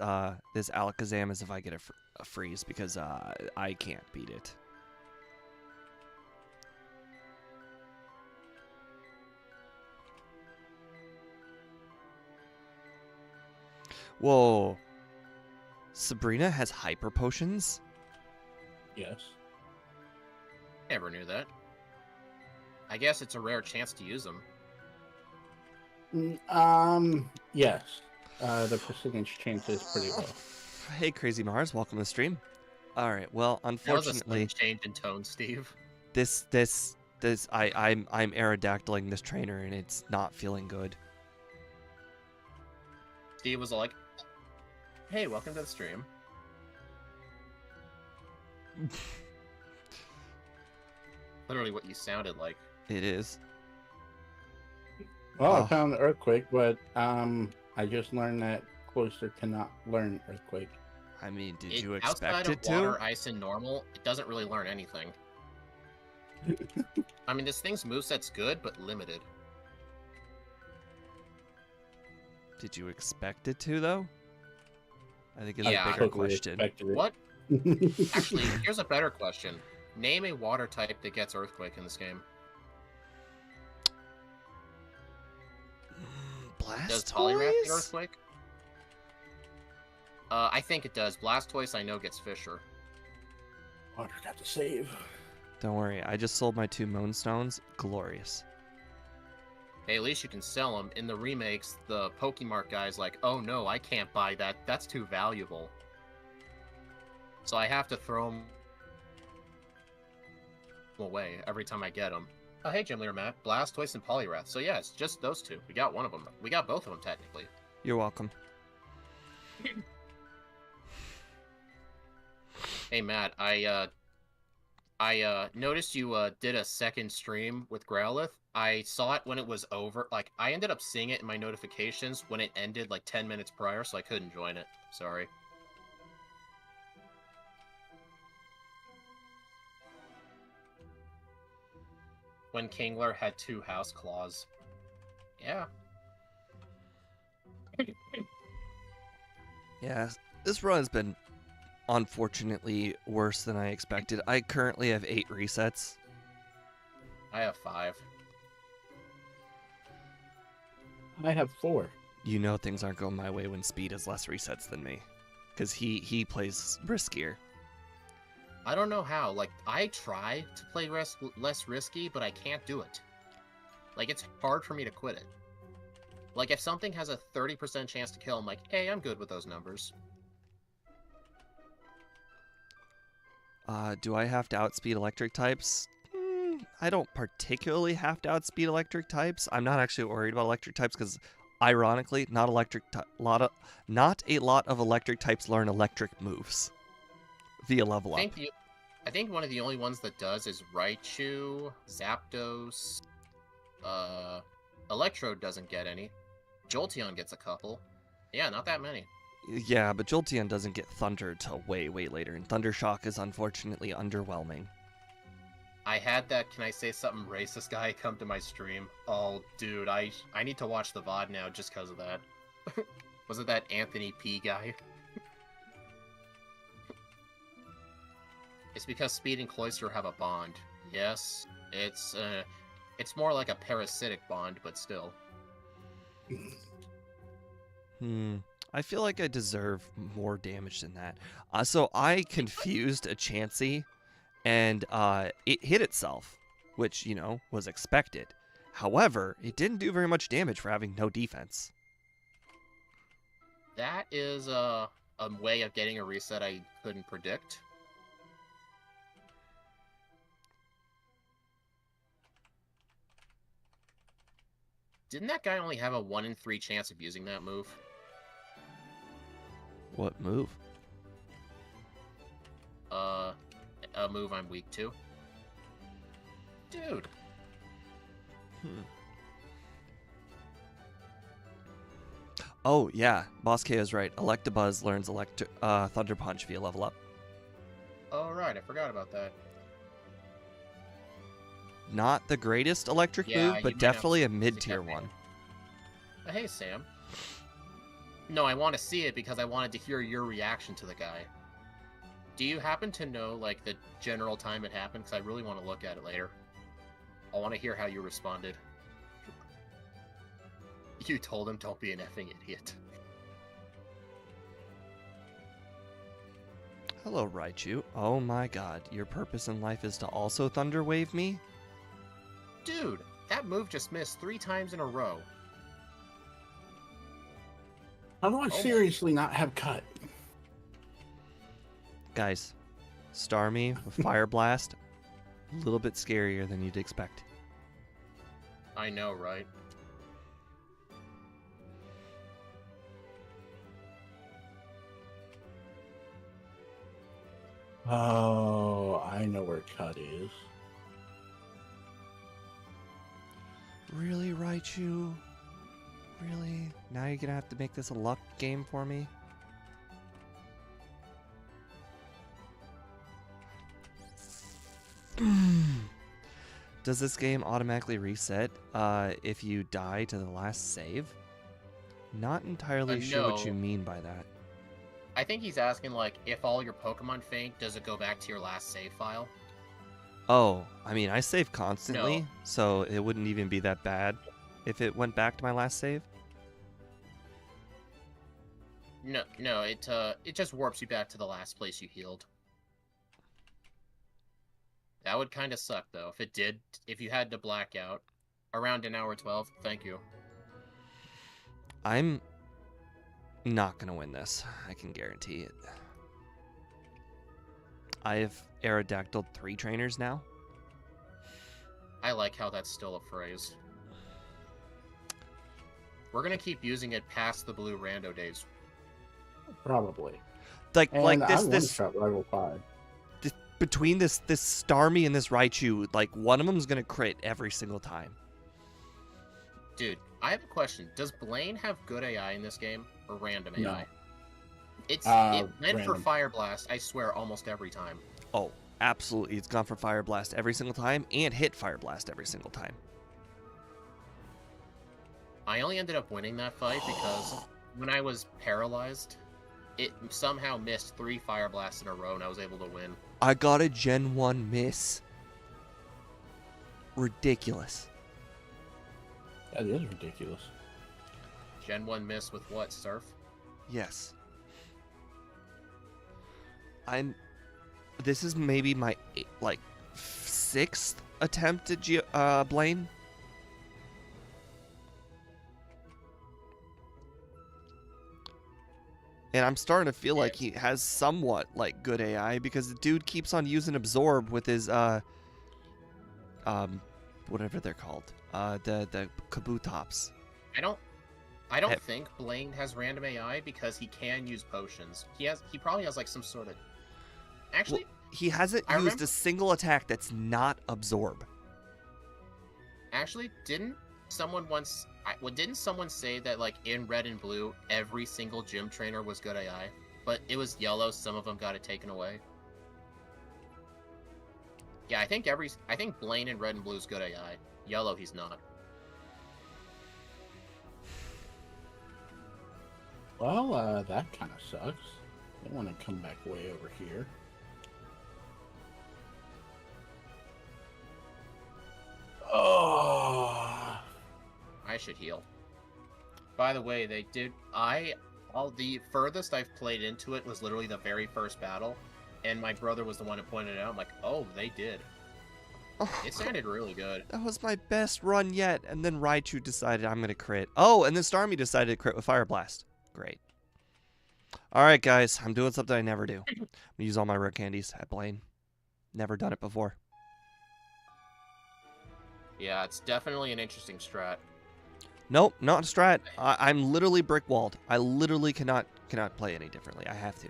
this Alakazam is if I get a freeze because I can't beat it. Whoa. Sabrina has hyper potions?
Yes.
Never knew that. I guess it's a rare chance to use them.
Yes. The percentage chance is pretty low.
Hey, Crazy Mars, welcome to the stream. All right. Well,
That was a
unfortunately,
sudden change in tone, Steve.
this I'm aerodactyling this trainer and it's not feeling good.
Steve was like, "Hey, welcome to the stream." Literally what you sounded like.
It is.
Well,
Oh.
I found the earthquake, but I just learned that Cloyster cannot learn earthquake.
I mean, did you
outside
expect
of
it to?
water, ice, and normal, it doesn't really learn anything. I mean, this thing's moveset's good, but limited.
Did you expect it to, though? I think it's
Yeah.
a bigger question.
What? Actually, here's a better question. Name a water type that gets earthquake in this game. Does Poliwrath get
Blastoise?
earthquake? I think it does. Blastoise, I know, gets Fisher.
Water got to save.
Don't worry, I just sold my 2 Moonstones. Glorious.
Hey, at least you can sell them. In the remakes, the Pokemart guy's like, "Oh no, I can't buy that. That's too valuable." So I have to throw them away every time I get them. Oh, hey, Gym Leader Matt. Blastoise and Poliwrath. So yeah, it's just those two. We got one of them. We got both of them, technically.
You're welcome.
Hey, Matt, I noticed you did a second stream with Growlithe. I saw it when it was over. Like, I ended up seeing it in my notifications when it ended, like, 10 minutes prior, so I couldn't join it. Sorry. When Kingler had 2 house claws. Yeah.
Yeah, this run has been unfortunately worse than I expected. I currently have 8 resets.
I have 5.
I have 4.
You know things aren't going my way when Speed has less resets than me. Because he plays riskier.
I don't know how. Like, I try to play less risky, but I can't do it. Like, it's hard for me to quit it. Like, if something has a 30% chance to kill, I'm like, hey, I'm good with those numbers.
Do I have to outspeed electric types? I don't particularly have to outspeed electric types. I'm not actually worried about electric types because, ironically, not a lot of electric types learn electric moves via level up.
I think one of the only ones that does is Raichu, Zapdos. Electrode doesn't get any. Jolteon gets a couple. Yeah, not that many.
Yeah, but Jolteon doesn't get Thunder till way, way later, and Thunder Shock is unfortunately underwhelming.
I had that "can I say something racist" guy come to my stream. Oh, dude, I need to watch the VOD now just because of that. Was it that Anthony P guy? It's because Speed and Cloyster have a bond. Yes, it's more like a parasitic bond, but still.
I feel like I deserve more damage than that. So I confused a Chansey, and it hit itself, which, you know, was expected. However, it didn't do very much damage for having no defense.
That is a way of getting a reset I couldn't predict. Didn't that guy only have a 1 in 3 chance of using that move?
What move?
A move I'm weak to. Dude.
Oh, yeah. Boss K is right. Electabuzz learns Thunder Punch via level up.
Oh, right. I forgot about that.
Not the greatest electric move, but definitely a mid-tier one.
Hey, Sam. No, I want to see it because I wanted to hear your reaction to the guy. Do you happen to know, like, the general time it happened? Because I really want to look at it later. I want to hear how you responded. You told him, don't be an effing idiot.
Hello, Raichu. Oh my god, your purpose in life is to also Thunder Wave me?
Dude, that move just missed 3 times in a row.
How do I seriously not have cut?
Guys, Star me with Fire Blast. A little bit scarier than you'd expect.
I know, right?
Oh, I know where Cut is.
Really, Raichu? Really? Now you're gonna have to make this a luck game for me? Does this game automatically reset if you die to the last save? Not entirely sure what you
No.
mean by that.
I think he's asking, like, if all your Pokemon faint, does it go back to your last save file?
Oh, I mean, I save constantly,
No.
so it wouldn't even be that bad if it went back to my last save.
No, it just warps you back to the last place you healed. That would kind of suck, though, if it did. If you had to Blackout around an hour 12, thank you.
I'm not gonna win this. I can guarantee it. I have Aerodactyl 3 trainers now.
I like how that's still a phrase. We're gonna keep using it past the blue rando days.
Probably.
Like
And
like
I
this
one-shot Rival 5.
between this Starmie and this Raichu, like one of them's gonna crit every single time.
Dude, I have a question. Does Blaine have good AI in this game or random AI?
No.
It went for
Random.
Fire Blast, I swear, almost every time.
Oh, absolutely. It's gone for Fire Blast every single time and hit Fire Blast every single time.
I only ended up winning that fight because when I was paralyzed, it somehow missed 3 Fire Blasts in a row and I was able to win.
I got a Gen 1 miss. Ridiculous.
That is ridiculous.
Gen 1 miss with what, Surf?
Yes. This is maybe my like 6th attempt at Blaine. And I'm starting to feel like he has somewhat like good AI because the dude keeps on using Absorb with his whatever they're called. The Kabutops.
I don't think Blaine has random AI because he can use potions. He probably has like some sort of actually
He hasn't
I
used
remember-
a single attack that's not Absorb.
Actually, didn't someone say that like in Red and Blue every single gym trainer was good AI, but it was yellow, some of them got it taken away? Yeah, I think Blaine in Red and Blue is good AI. Yellow he's not.
Well, that kind of sucks. I want to come back way over here. Oh,
I should heal. By the way, the furthest I've played into it was literally the very first battle, and my brother was the one who pointed it out. I'm like, oh, they did.
Oh,
It sounded really good.
that was my best run yet, and then Raichu decided I'm gonna crit. Oh, and then Starmie decided to crit with Fire Blast. Great. All right, guys, I'm doing something I never do. I'm gonna use all my rare candies at Blaine. Never done it before.
Yeah, it's definitely an interesting strat.
Nope, not strat. I'm literally brick walled. I literally cannot play any differently. I have to.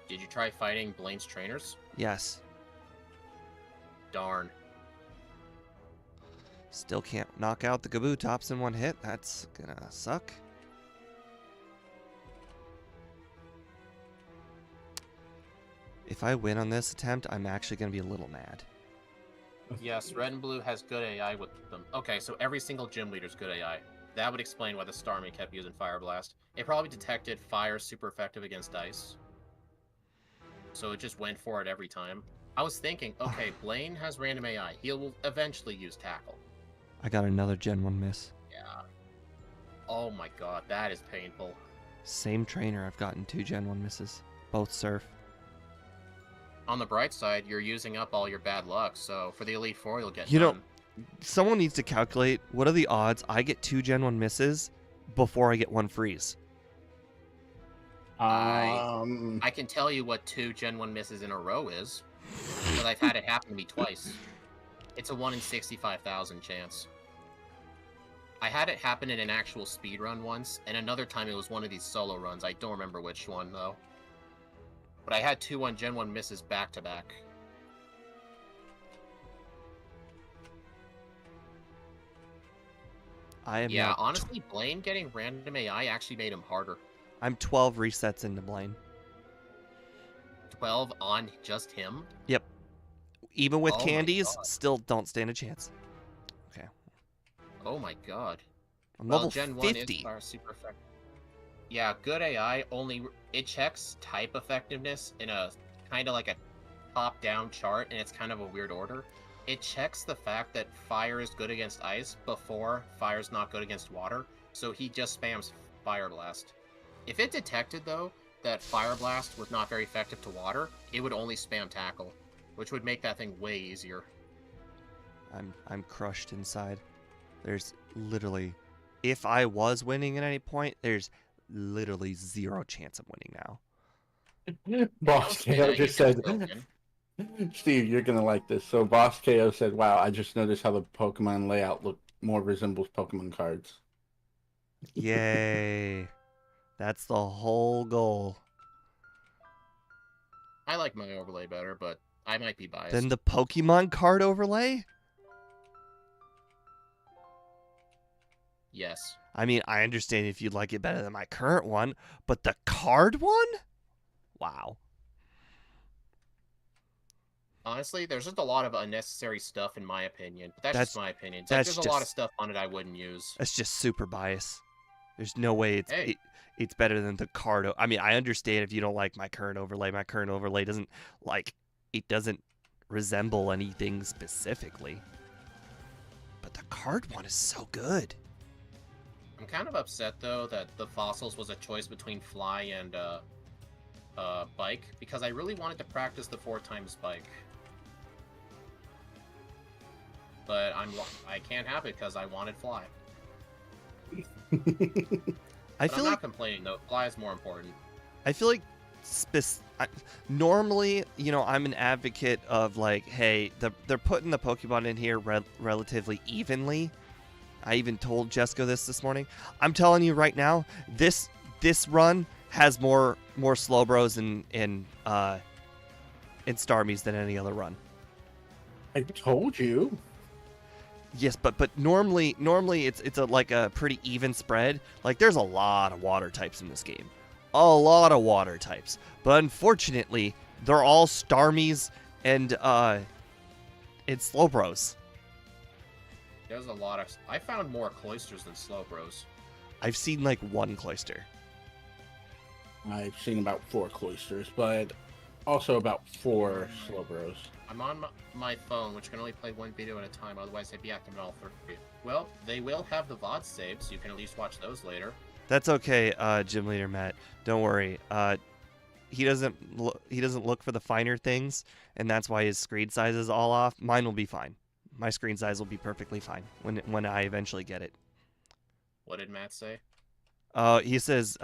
Did you try fighting Blaine's trainers?
Yes.
Darn.
Still can't knock out the Kabutops in one hit. That's gonna suck. If I win on this attempt, I'm actually gonna be a little mad.
Yes, Red and Blue has good AI with them. Okay, so every single gym leader's good AI. That would explain why the Starmie kept using Fire Blast. It probably detected fire super effective against ice. So it just went for it every time. I was thinking, okay, Blaine has random AI. He will eventually use Tackle.
I got another Gen 1 miss.
Yeah. Oh my god, that is painful.
Same trainer, I've gotten 2 Gen 1 misses. Both Surf.
On the bright side, you're using up all your bad luck, so for the Elite Four, you'll get
You know,
none.
Someone needs to calculate what are the odds I get 2 Gen 1 misses before I get 1 freeze.
I can tell you what 2 Gen 1 misses in a row is. Because I've had it happen to me twice. It's a 1 in 65,000 chance. I had it happen in an actual speed run once, and another time it was one of these solo runs. I don't remember which one, though. But I had 2 Gen 1 misses back-to-back. Yeah, honestly, Blaine getting random AI actually made him harder.
I'm 12 resets into Blaine.
12 on just him?
Yep. Even with candies, still don't stand a chance. Okay.
Oh my god.
I'm level
Gen
50.
1 is super effective. Yeah, good AI, only it checks type effectiveness in a kind of like a top-down chart, and it's kind of a weird order. It checks the fact that fire is good against ice before fire's not good against water, so he just spams Fire Blast. If it detected, though, that Fire Blast was not very effective to water, it would only spam Tackle, which would make that thing way easier.
I'm crushed inside. There's literally, if I was winning at any point, there's literally 0 chance of winning now.
Boss KO just said, Steve, you're gonna like this. So Boss KO said, wow, I just noticed how the Pokemon layout more resembles Pokemon cards.
Yay. That's the whole goal.
I like my overlay better, but I might be biased.
Then the Pokemon card overlay?
Yes.
I mean, I understand if you'd like it better than my current one, but the card one? Wow.
Honestly, there's just a lot of unnecessary stuff in my opinion. But that's just my opinion. There's a lot of stuff on it I wouldn't use.
That's just super bias. There's no way it's better than the card. I mean, I understand if you don't like my current overlay. My current overlay doesn't resemble anything specifically. But the card one is so good.
I'm kind of upset though that the fossils was a choice between fly and bike, because I really wanted to practice the 4x bike. But I can't have it because I wanted fly. I'm not complaining though. Fly is more important.
I feel like normally, you know, I'm an advocate of like, hey, they're putting the Pokemon in here relatively evenly. I even told Jesco this morning. I'm telling you right now, this run has more Slowbros and Starmies than any other run.
I told you.
Yes, but normally it's like a pretty even spread. Like there's a lot of water types in this game. A lot of water types. But unfortunately, they're all Starmies and Slowbros.
There's a lot of... I found more Cloysters than Slowbros.
I've seen like 1 Cloyster.
I've seen about 4 Cloysters, but also about 4 Slowbros.
I'm on my phone, which can only play 1 video at a time, otherwise I'd be active in all 3. Well, they will have the VOD saves, so you can at least watch those later.
That's okay, Gym Leader Matt. Don't worry. He doesn't look for the finer things, and that's why his screen size is all off. Mine will be fine. My screen size will be perfectly fine when I eventually get it.
What did Matt say?
He says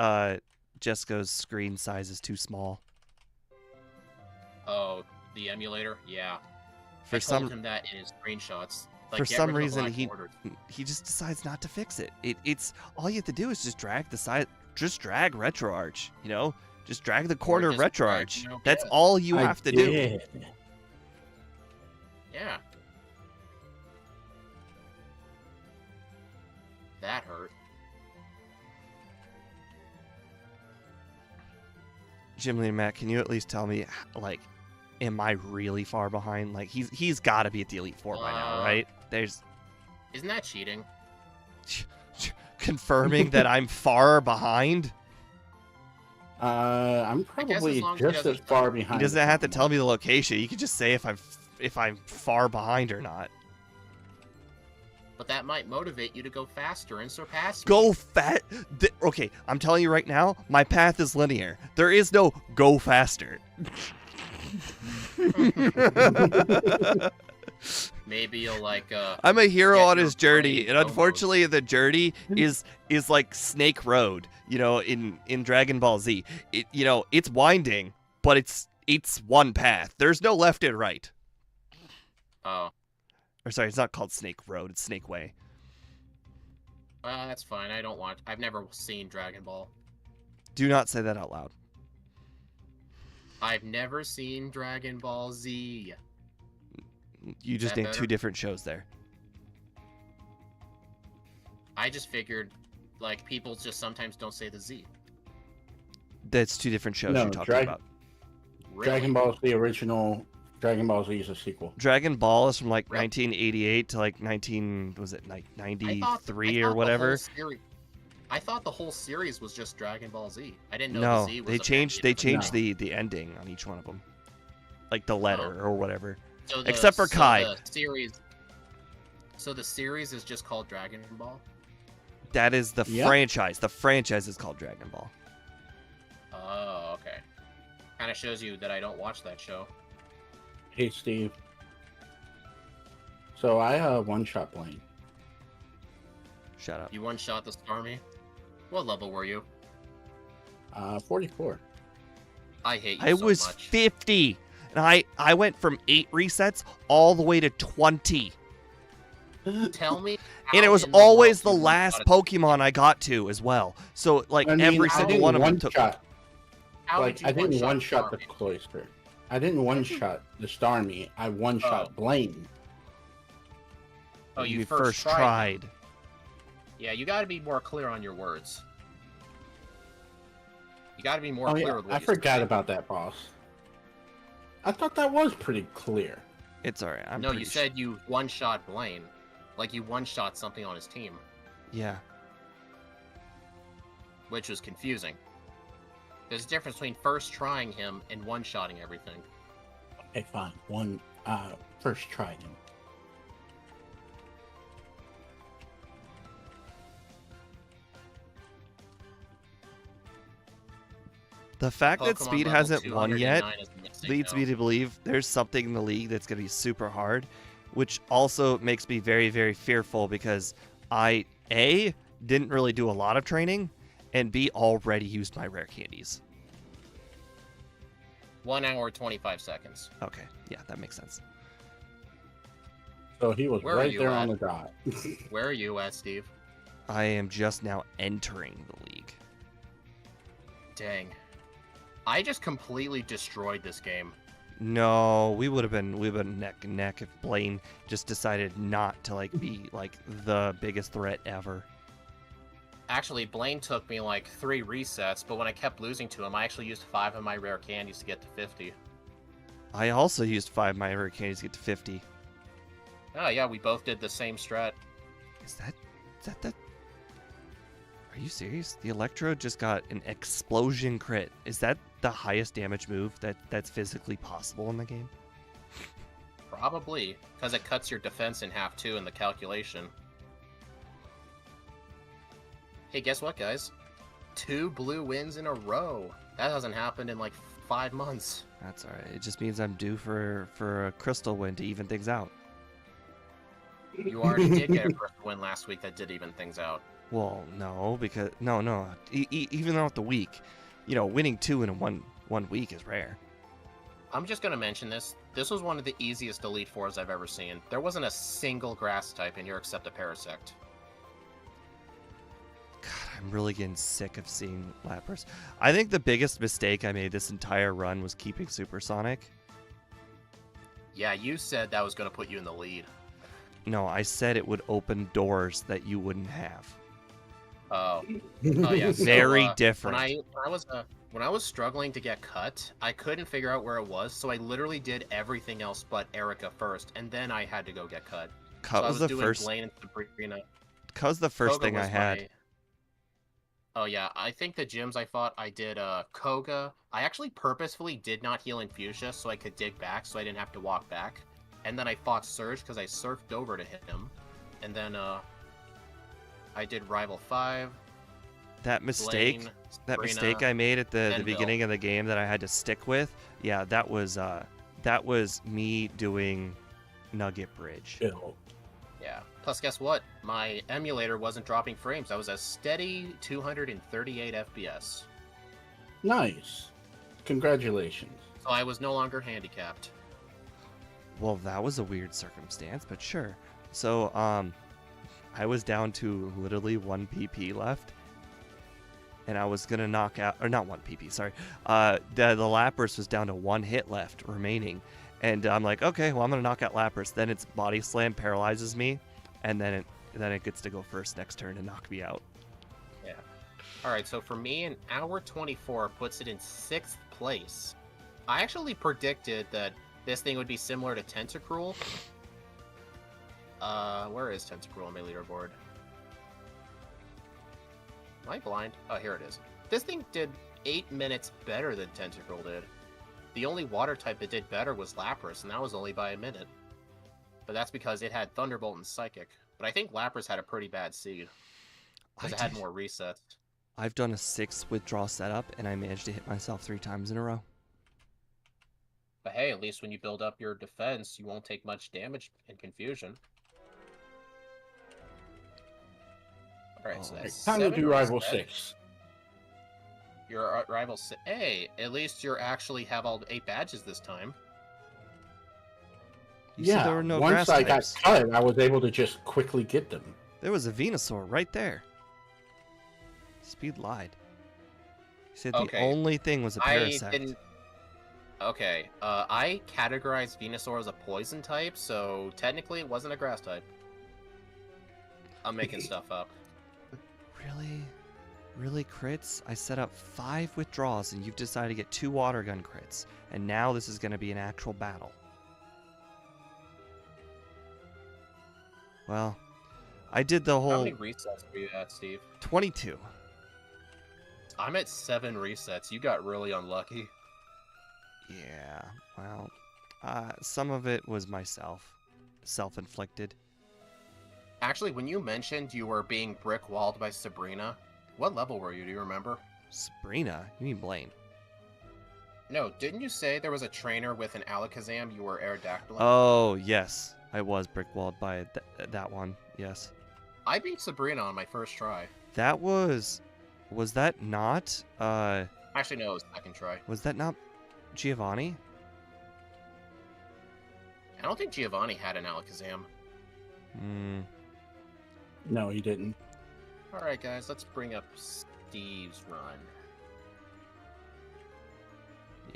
Jessica's screen size is too small.
Oh, the emulator? Yeah.
I told
him that in his screenshots. Like,
for some reason, he just decides not to fix it. It's all you have to do is just drag the side, just drag RetroArch. You know, just drag the corner of RetroArch. That's all you have to do.
Yeah. That hurt.
Jim Lee and Matt, can you at least tell me, like, am I really far behind? Like, he's got to be at the Elite Four by now, right?
Isn't that cheating?
Confirming that I'm far behind?
I'm probably just as far behind.
He doesn't have to tell me the location. You can just say if I'm far behind or not.
But that might motivate you to go faster and surpass me.
Go okay, I'm telling you right now, my path is linear. There is no go faster.
Maybe you'll like
I'm a hero on his journey, and unfortunately the journey is like Snake Road, you know, in Dragon Ball Z. It's winding, but It's one path. There's no left and right.
Oh.
Or sorry, it's not called Snake Road. It's Snake Way.
That's fine. I've never seen Dragon Ball.
Do not say that out loud.
I've never seen Dragon Ball Z.
You just named
better?
2 different shows there.
I just figured, like, people just sometimes don't say the Z.
That's 2 different shows
No,
you're talking about.
Really?
Dragon Ball is the original. Dragon Ball Z is a sequel.
Dragon Ball is from like
Right.
1988 to like 93
I thought
or
the whole
whatever.
I thought the whole series was just Dragon Ball Z. I didn't know
No,
the Z was
they
a
changed
variant.
the ending on each one of them, like the letter or whatever.
So
except for Kai.
So the series is just called Dragon Ball?
That is the
Yep.
franchise. The franchise is called Dragon Ball.
Oh, okay. Kind of shows you that I don't watch that show.
Hey, Steve. So I one-shot Blaine.
Shut up.
You one-shot the Starmie? What level were you?
44.
I hate you
I
so
was
much.
50, and I went from 8 resets all the way to 20.
Tell me.
And
how
it was
in the
always
world
the
you
last
one-shotted-
Pokemon I got to as well. So like
I mean,
every
I
single
didn't
one of them took.
one-shot.
How
Like,
did you
I didn't
one-shot
one-shot the
Starmie?
Cloyster. I didn't one-shot the Starmie. I one-shot
Oh.
Blaine.
Oh, you
We
first tried.
tried.
Yeah, you got to be more clear on your words. You got to be more
Oh
clear
yeah,
with what
I
you
forgot
say.
about that, boss. I thought that was pretty clear.
It's alright. I'm
No,
pretty
you said you one-shot Blaine. Like you one-shot something on his team,
Yeah.
which was confusing. There's a difference between first trying him and one-shotting everything.
Okay, fine. First tried him.
The fact that
Pokemon
Speed
level
hasn't won yet
209 is missing
leads
now.
me to believe there's something in the league that's going to be super hard, which also makes me very, very fearful because I, A, didn't really do a lot of training, and B, already used my rare candies.
1 hour 25 seconds.
Okay, yeah, that makes sense.
So he was
Where are
right
you
there
at?
on the dot.
Where are you at, Steve?
I am just now entering the league.
Dang. I just completely destroyed this game.
No, we would have been neck and neck if Blaine just decided not to like be like the biggest threat ever.
Actually, Blaine took me like 3 resets, but when I kept losing to him, I actually used 5 of my rare candies to get to 50.
I also used 5 of my rare candies to get to 50.
Oh yeah, we both did the same strat.
Is that? Are you serious? The Electro just got an explosion crit. Is that the highest damage move that's physically possible in the game?
Probably, because it cuts your defense in half too in the calculation. Hey, guess what, guys? 2 blue wins in a row. That hasn't happened in like 5 months.
That's alright. It just means I'm due for a crystal win to even things out.
You already did get a first win last week that did even things out.
Well, no, because no. Even throughout the week, you know, winning 2 in one week is rare.
I'm just gonna mention this. This was one of the easiest Elite Fours I've ever seen. There wasn't a single grass type in here except a Parasect.
God, I'm really getting sick of seeing Lapras. I think the biggest mistake I made this entire run was keeping Supersonic.
Yeah, you said that was gonna put you in the lead.
No, I said it would open doors that you wouldn't have.
Oh, oh yeah. So,
Very different.
When I was struggling to get cut, I couldn't figure out where it was, so I literally did everything else but Erica first, and then I had to go get cut.
Cut
So I
was the
doing
first.
Blaine and Sabrina.
Cut was the first
Koga
thing I
was
had.
my- Oh yeah, I think the gyms I fought, I did Koga. I actually purposefully did not heal Infusia so I could dig back, so I didn't have to walk back. And then I fought Surge because I surfed over to him. And then I did Rival 5.
That mistake.
Blaine,
That
Sabrina,
mistake I made at the
and
beginning of the game that I had to stick with. Yeah, that was me doing Nugget Bridge.
Chill.
Yeah. Plus, guess what? My emulator wasn't dropping frames. I was a steady 238 FPS.
Nice. Congratulations.
So I was no longer handicapped.
Well, that was a weird circumstance, but sure. So, I was down to literally 1 PP left, and I was gonna knock out, or not 1 PP, sorry. The Lapras was down to 1 hit left remaining, and I'm like, okay, well, I'm gonna knock out Lapras. Then its Body Slam paralyzes me, and then it gets to go first next turn and knock me out.
Yeah. All right. So for me, an hour 24 puts it in 6th place. I actually predicted that this thing would be similar to Tentacruel. Where is Tentacruel on my leaderboard? Am I blind? Oh, here it is. This thing did 8 minutes better than Tentacruel did. The only water type that did better was Lapras, and that was only by a minute. But that's because it had Thunderbolt and Psychic. But I think Lapras had a pretty bad seed. Because it had more resets.
I've done a 6 withdrawal setup, and I managed to hit myself 3 times in a row.
But hey, at least when you build up your defense, you won't take much damage and confusion. Alright, so that's
Time to
7
do Rival
resets.
6.
Your rival 6. Hey, at least you actually have all 8 badges this time.
You said
Yeah,
there were no
once
grass
I
types.
got cut, I was able to just quickly get them.
There was a Venusaur right there. Speed lied. He said
Okay,
the only thing was a
I
Parasect.
didn't. Okay, I categorized Venusaur as a poison type, so technically it wasn't a grass type. I'm making stuff up.
Really? Really, crits? I set up 5 withdrawals and you've decided to get 2 water gun crits. And now this is going to be an actual battle. Well, I did the
How
whole
many resets were you at, Steve?
22.
I'm at 7 resets. You got really unlucky.
Yeah, well, some of it was myself. Self-inflicted.
Actually, when you mentioned you were being brick-walled by Sabrina, what level were you? Do you remember?
Sabrina? You mean Blaine?
No, didn't you say there was a trainer with an Alakazam you were Aerodactyl?
Oh, yes. I was brick-walled by that one, yes.
I beat Sabrina on my first try.
That was that not,
Actually, no, it was second try.
was that not Giovanni?
I don't think Giovanni had an Alakazam.
Hmm.
No, he didn't.
Alright, guys, let's bring up Steve's run.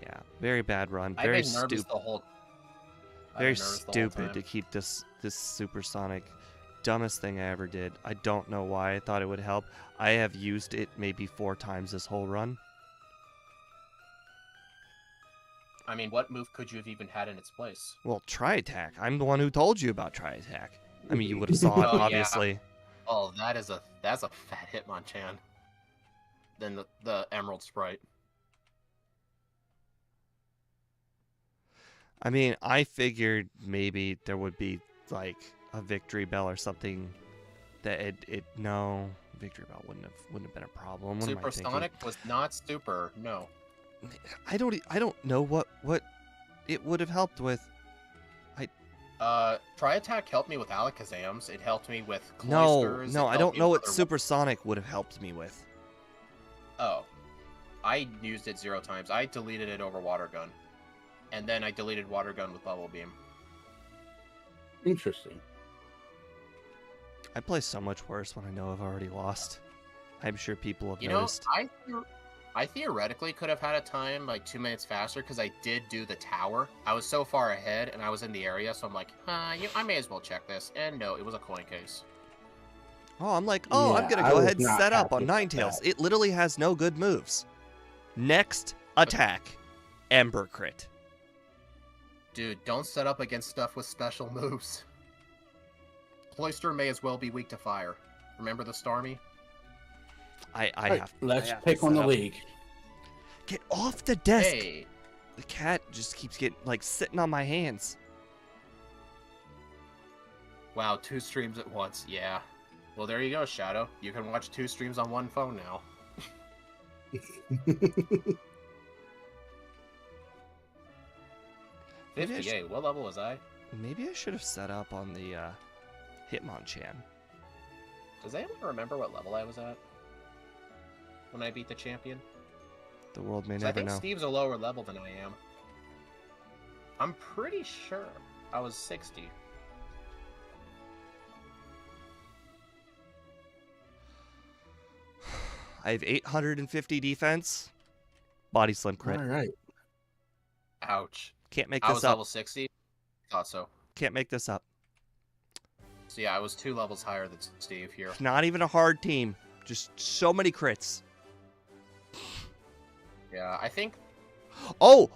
Yeah, very bad run.
I've
Very
been nervous
stupid.
the whole. I've
Very
been nervous the whole
stupid
time.
to keep this supersonic. Dumbest thing I ever did. I don't know why I thought it would help. I have used it maybe 4 times this whole run.
I mean, what move could you have even had in its place?
Well, Tri Attack. I'm the one who told you about Tri Attack. I mean, you would have saw it,
Oh, yeah.
obviously.
Oh, that's a fat Hitmonchan. Then the Emerald Sprite.
I mean, I figured maybe there would be like a Victory Bell or something that no, Victory Bell wouldn't have been a problem. What am I thinking?
Supersonic was not super. No.
I don't know what it would have helped with.
Tri Attack helped me with Alakazams. It helped me with
No,
Cloysters.
no,
It
I
helped
don't
me
know
with
what
other-
Supersonic would have helped me with.
Oh. I used it 0 times. I deleted it over Water Gun. And then I deleted Water Gun with Bubble Beam.
Interesting.
I play so much worse when I know I've already lost. I'm sure people have
You know,
noticed.
I theoretically could have had a time like 2 minutes faster because I did do the tower. I was so far ahead and I was in the area, so I'm like, I may as well check this. And no, it was a coin case.
Oh, I'm like, I'm
Yeah,
gonna
I
go
was
ahead and
not
set up
happy
on
about
Ninetales.
that.
It literally has no good moves. Next attack, Ember Crit.
Dude, don't set up against stuff with special moves. Cloyster may as well be weak to fire. Remember the Starmie?
I
Alright,
have.
let's
I have to
pick on
set
the
up.
league.
Get off the desk.
Hey,
The cat just keeps getting like sitting on my hands.
wow, 2 streams at once. Yeah. Well, there you go, Shadow. You can watch 2 streams on one phone now. 58. What level was I?
Maybe I should have set up on the Hitmonchan.
Does anyone remember what level I was at when I beat the champion?
The world may
'Cause I
never
think
know.
Steve's a lower level than I am. I'm pretty sure I was 60.
I have 850 defense. Body slam crit.
All right.
Ouch.
Can't make
I
this
was
up.
level 60. Thought so.
Can't make this up.
So yeah, I was 2 levels higher than Steve here.
Not even a hard team. Just so many crits.
Yeah, I think...
Oh!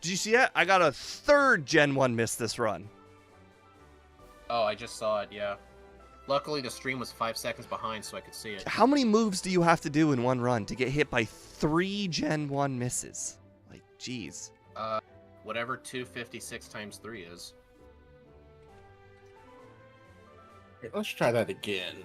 Did you see that? I got a 3rd Gen 1 miss this run.
Oh, I just saw it, yeah. Luckily, the stream was 5 seconds behind, so I could see it.
How many moves do you have to do in one run to get hit by 3 Gen 1 misses? Like, jeez.
Whatever 256 times 3 is.
Okay, let's try that again.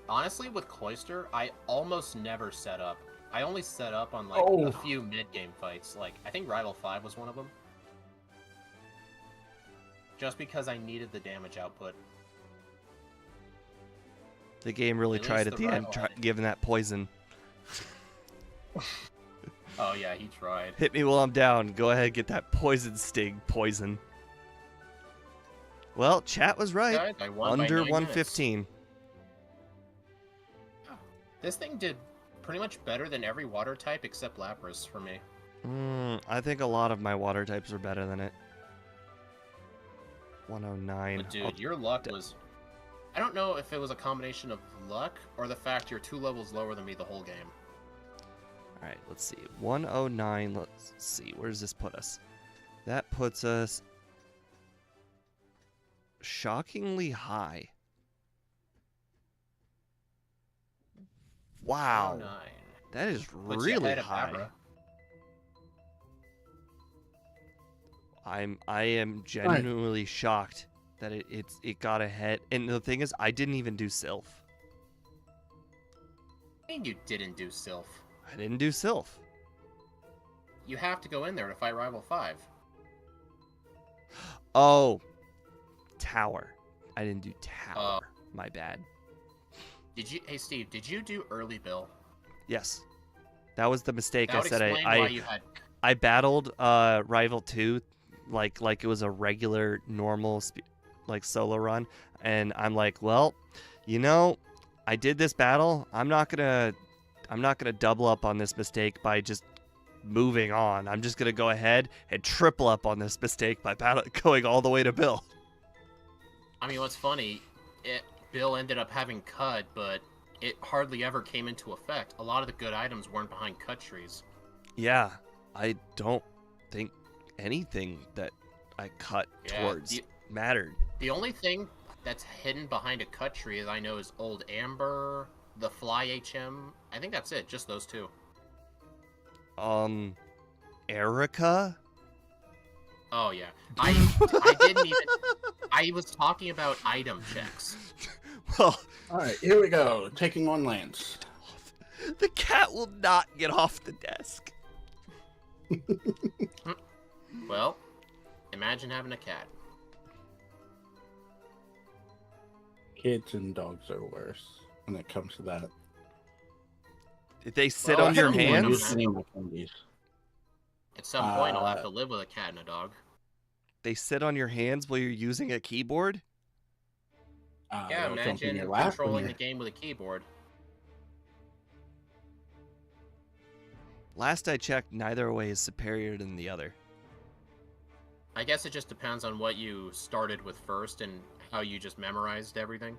Honestly, with Cloyster, I almost never set up. I only set up on, like,
Oh.
a few mid-game fights. Like, I think Rival 5 was one of them. Just because I needed the damage output.
The game really
At
tried
least
at
the
the end,
rival-
giving that poison.
Oh yeah, he tried.
Hit me while I'm down. Go ahead, get that poison sting poison. Well, chat was right.
Guys, I won by
Under
9 minutes.
115.
This thing did pretty much better than every water type except Lapras for me.
I think a lot of my water types are better than it. 109.
But dude, your luck was... I don't know if it was a combination of luck or the fact you're 2 levels lower than me the whole game.
Alright, let's see. 109. Let's see. Where does this put us? That puts us shockingly high. Wow.
109.
That is
Puts you
really
ahead of
high.
Abra.
I am genuinely shocked that it got ahead. And the thing is, I didn't even do Sylph.
I mean, you didn't do Sylph.
I didn't do Sylph.
You have to go in there to fight Rival 5.
Oh, Tower. I didn't do Tower. My bad.
Did you? Hey Steve, did you do early Bill?
Yes, that was the mistake.
That
I
would
said
explain why you had...
I battled Rival 2 like it was a regular normal like solo run, and I'm like, well, you know, I did this battle. I'm not gonna double up on this mistake by just moving on. I'm just gonna go ahead and triple up on this mistake by going all the way to Bill.
I mean, what's funny, Bill ended up having Cud, but it hardly ever came into effect. A lot of the good items weren't behind cut trees.
Yeah, I don't think anything that I cut towards mattered.
The only thing that's hidden behind a cut tree that I know is Old Amber, the Fly HM. I think that's it, just those two.
Erica?
Oh yeah, I didn't even. I was talking about item checks.
Well,
All right, here we go. Taking on Lance.
the cat will not get off the desk.
Well, imagine having a cat.
Kids and dogs are worse when it comes to that.
Did they sit
Well,
on
I
your
don't even know
hands?
that. At some point, I'll have to live with a cat and a dog.
They sit on your hands while you're using a keyboard?
Yeah,
they'll jump in
imagine
your lap when
controlling
you-
the game with a keyboard.
Last I checked, neither way is superior than the other.
I guess it just depends on what you started with first and how you just memorized everything.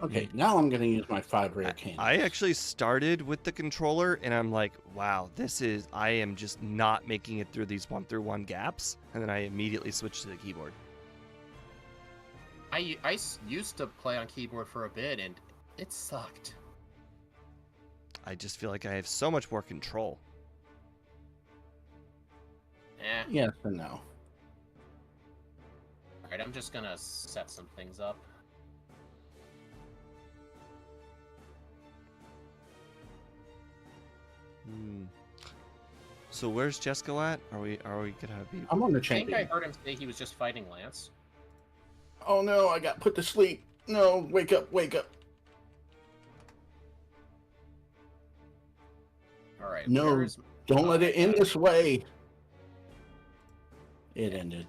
Okay, now I'm gonna use my 5 rare candies.
I actually started with the controller, and I'm like, wow, I am just not making it through these 1-through-1 gaps, and then I immediately switched to the keyboard.
I used to play on keyboard for a bit, and it sucked.
I just feel like I have so much more control.
Eh.
Yes and no.
Alright, I'm just gonna set some things up.
So where's Jesco at? Are we gonna be?
I'm on the
I think I
champion.
heard him say he was just fighting Lance.
Oh no, I got put to sleep. No, wake up, wake up.
All right.
No,
where's...
don't let
Oh,
it end this way. It ended.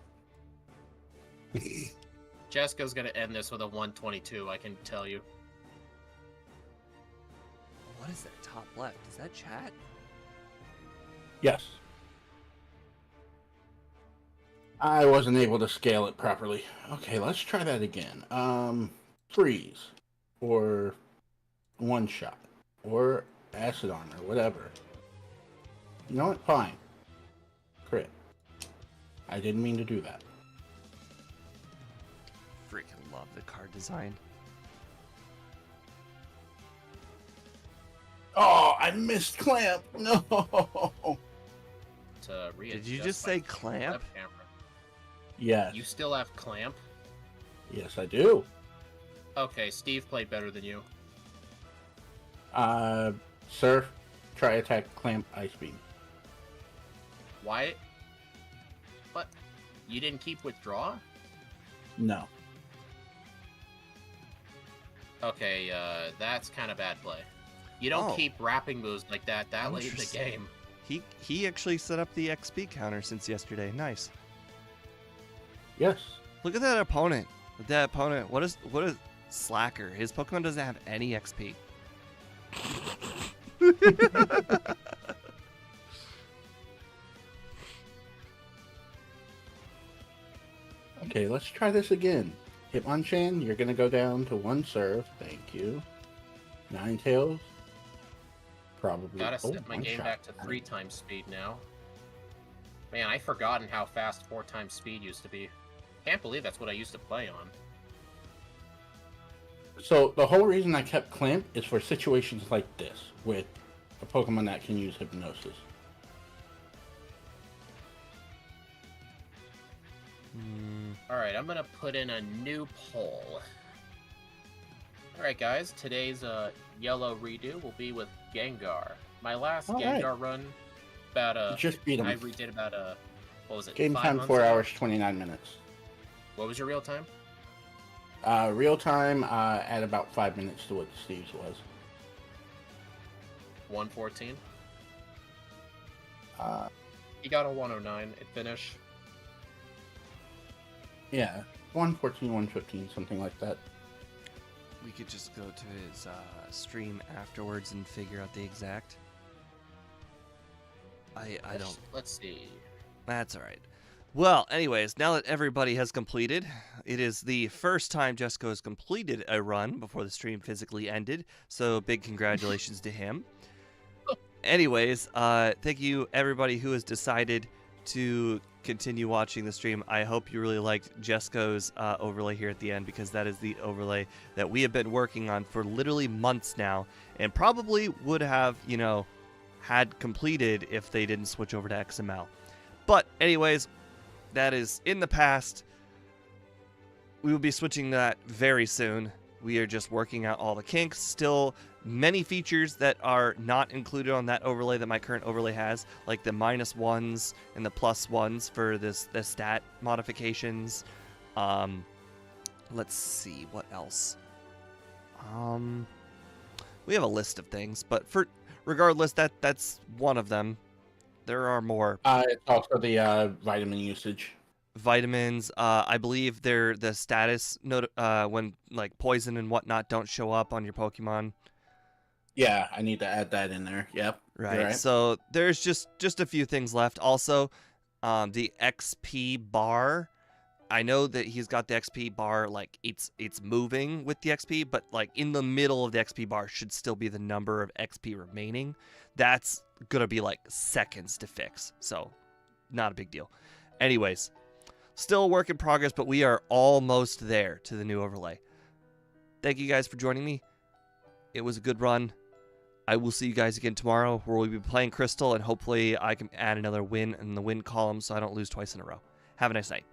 Jessica's gonna end this with a 122. I can tell you.
What is that top left? Is that chat?
Yes. I wasn't able to scale it properly. Okay, let's try that again. Freeze. Or one shot. Or acid armor, whatever. You know what? Fine. Crit. I didn't mean to do that.
Freaking love the card design.
Oh, I missed Clamp. No.
To
Did you
readjust
just
my
say clamp?
web camera.
Yes.
You still have clamp?
Yes, I do.
Okay, Steve played better than you.
Surf, try attack, clamp, ice beam.
Why? What? You didn't keep withdraw?
No.
Okay, that's kind of bad play. You don't
Oh.
keep wrapping moves like that late in the
Interesting.
game.
He actually set up the XP counter since yesterday. Nice.
Yes.
Look at that opponent. That opponent. What is Slacker? His Pokemon doesn't have any XP.
Okay, let's try this again. Hitmonchan, you're gonna go down to one serve. Thank you. Ninetales. Probably.
Gotta set my
one
game
shot.
back to 3 times speed now. Man, I've forgotten how fast 4 times speed used to be. Can't believe that's what I used to play on.
So the whole reason I kept Clamp is for situations like this with a Pokemon that can use Hypnosis.
Alright, I'm gonna put in a new poll. Alright guys, today's yellow redo will be with Gengar. My last
All
Gengar
right.
run, about
Just beat him.
I redid about what was it?
Game
5
time
months
4
ago?
hours 29 minutes.
What was your real time?
Real time at about 5 minutes to what Steve's was.
114.
Uh,
He got a 109 at finish.
yeah, 114, 115, something like that.
We could just go to his stream afterwards and figure out the exact. I don't.
Let's see.
That's all right. Well, anyways, now that everybody has completed, it is the first time Jesco has completed a run before the stream physically ended. So big congratulations to him. Anyways, thank you everybody who has decided to continue watching the stream. I hope you really liked Jesco's overlay here at the end, because that is the overlay that we have been working on for literally months now, and probably would have, had completed if they didn't switch over to XML. But anyways, that is in the past. We will be switching that very soon. We are just working out all the kinks. Still many features that are not included on that overlay that my current overlay has, like the -1s and the +1s for the stat modifications. Let's see what else. We have a list of things, but regardless, that's one of them. There are more.
It's also the vitamin usage.
Vitamins, I believe they're the status when like poison and whatnot don't show up on your Pokemon.
Yeah, I need to add that in there. Yep.
Right.
You're right.
So there's just a few things left. Also, the XP bar. I know that he's got the XP bar, like it's moving with the XP, but like in the middle of the XP bar should still be the number of XP remaining. That's gonna be like seconds to fix, so not a big deal. Anyways, still a work in progress, but we are almost there to the new overlay. Thank you guys for joining me. It was a good run. I will see you guys again tomorrow, where we'll be playing Crystal, and hopefully I can add another win in the win column so I don't lose twice in a row. Have a nice night.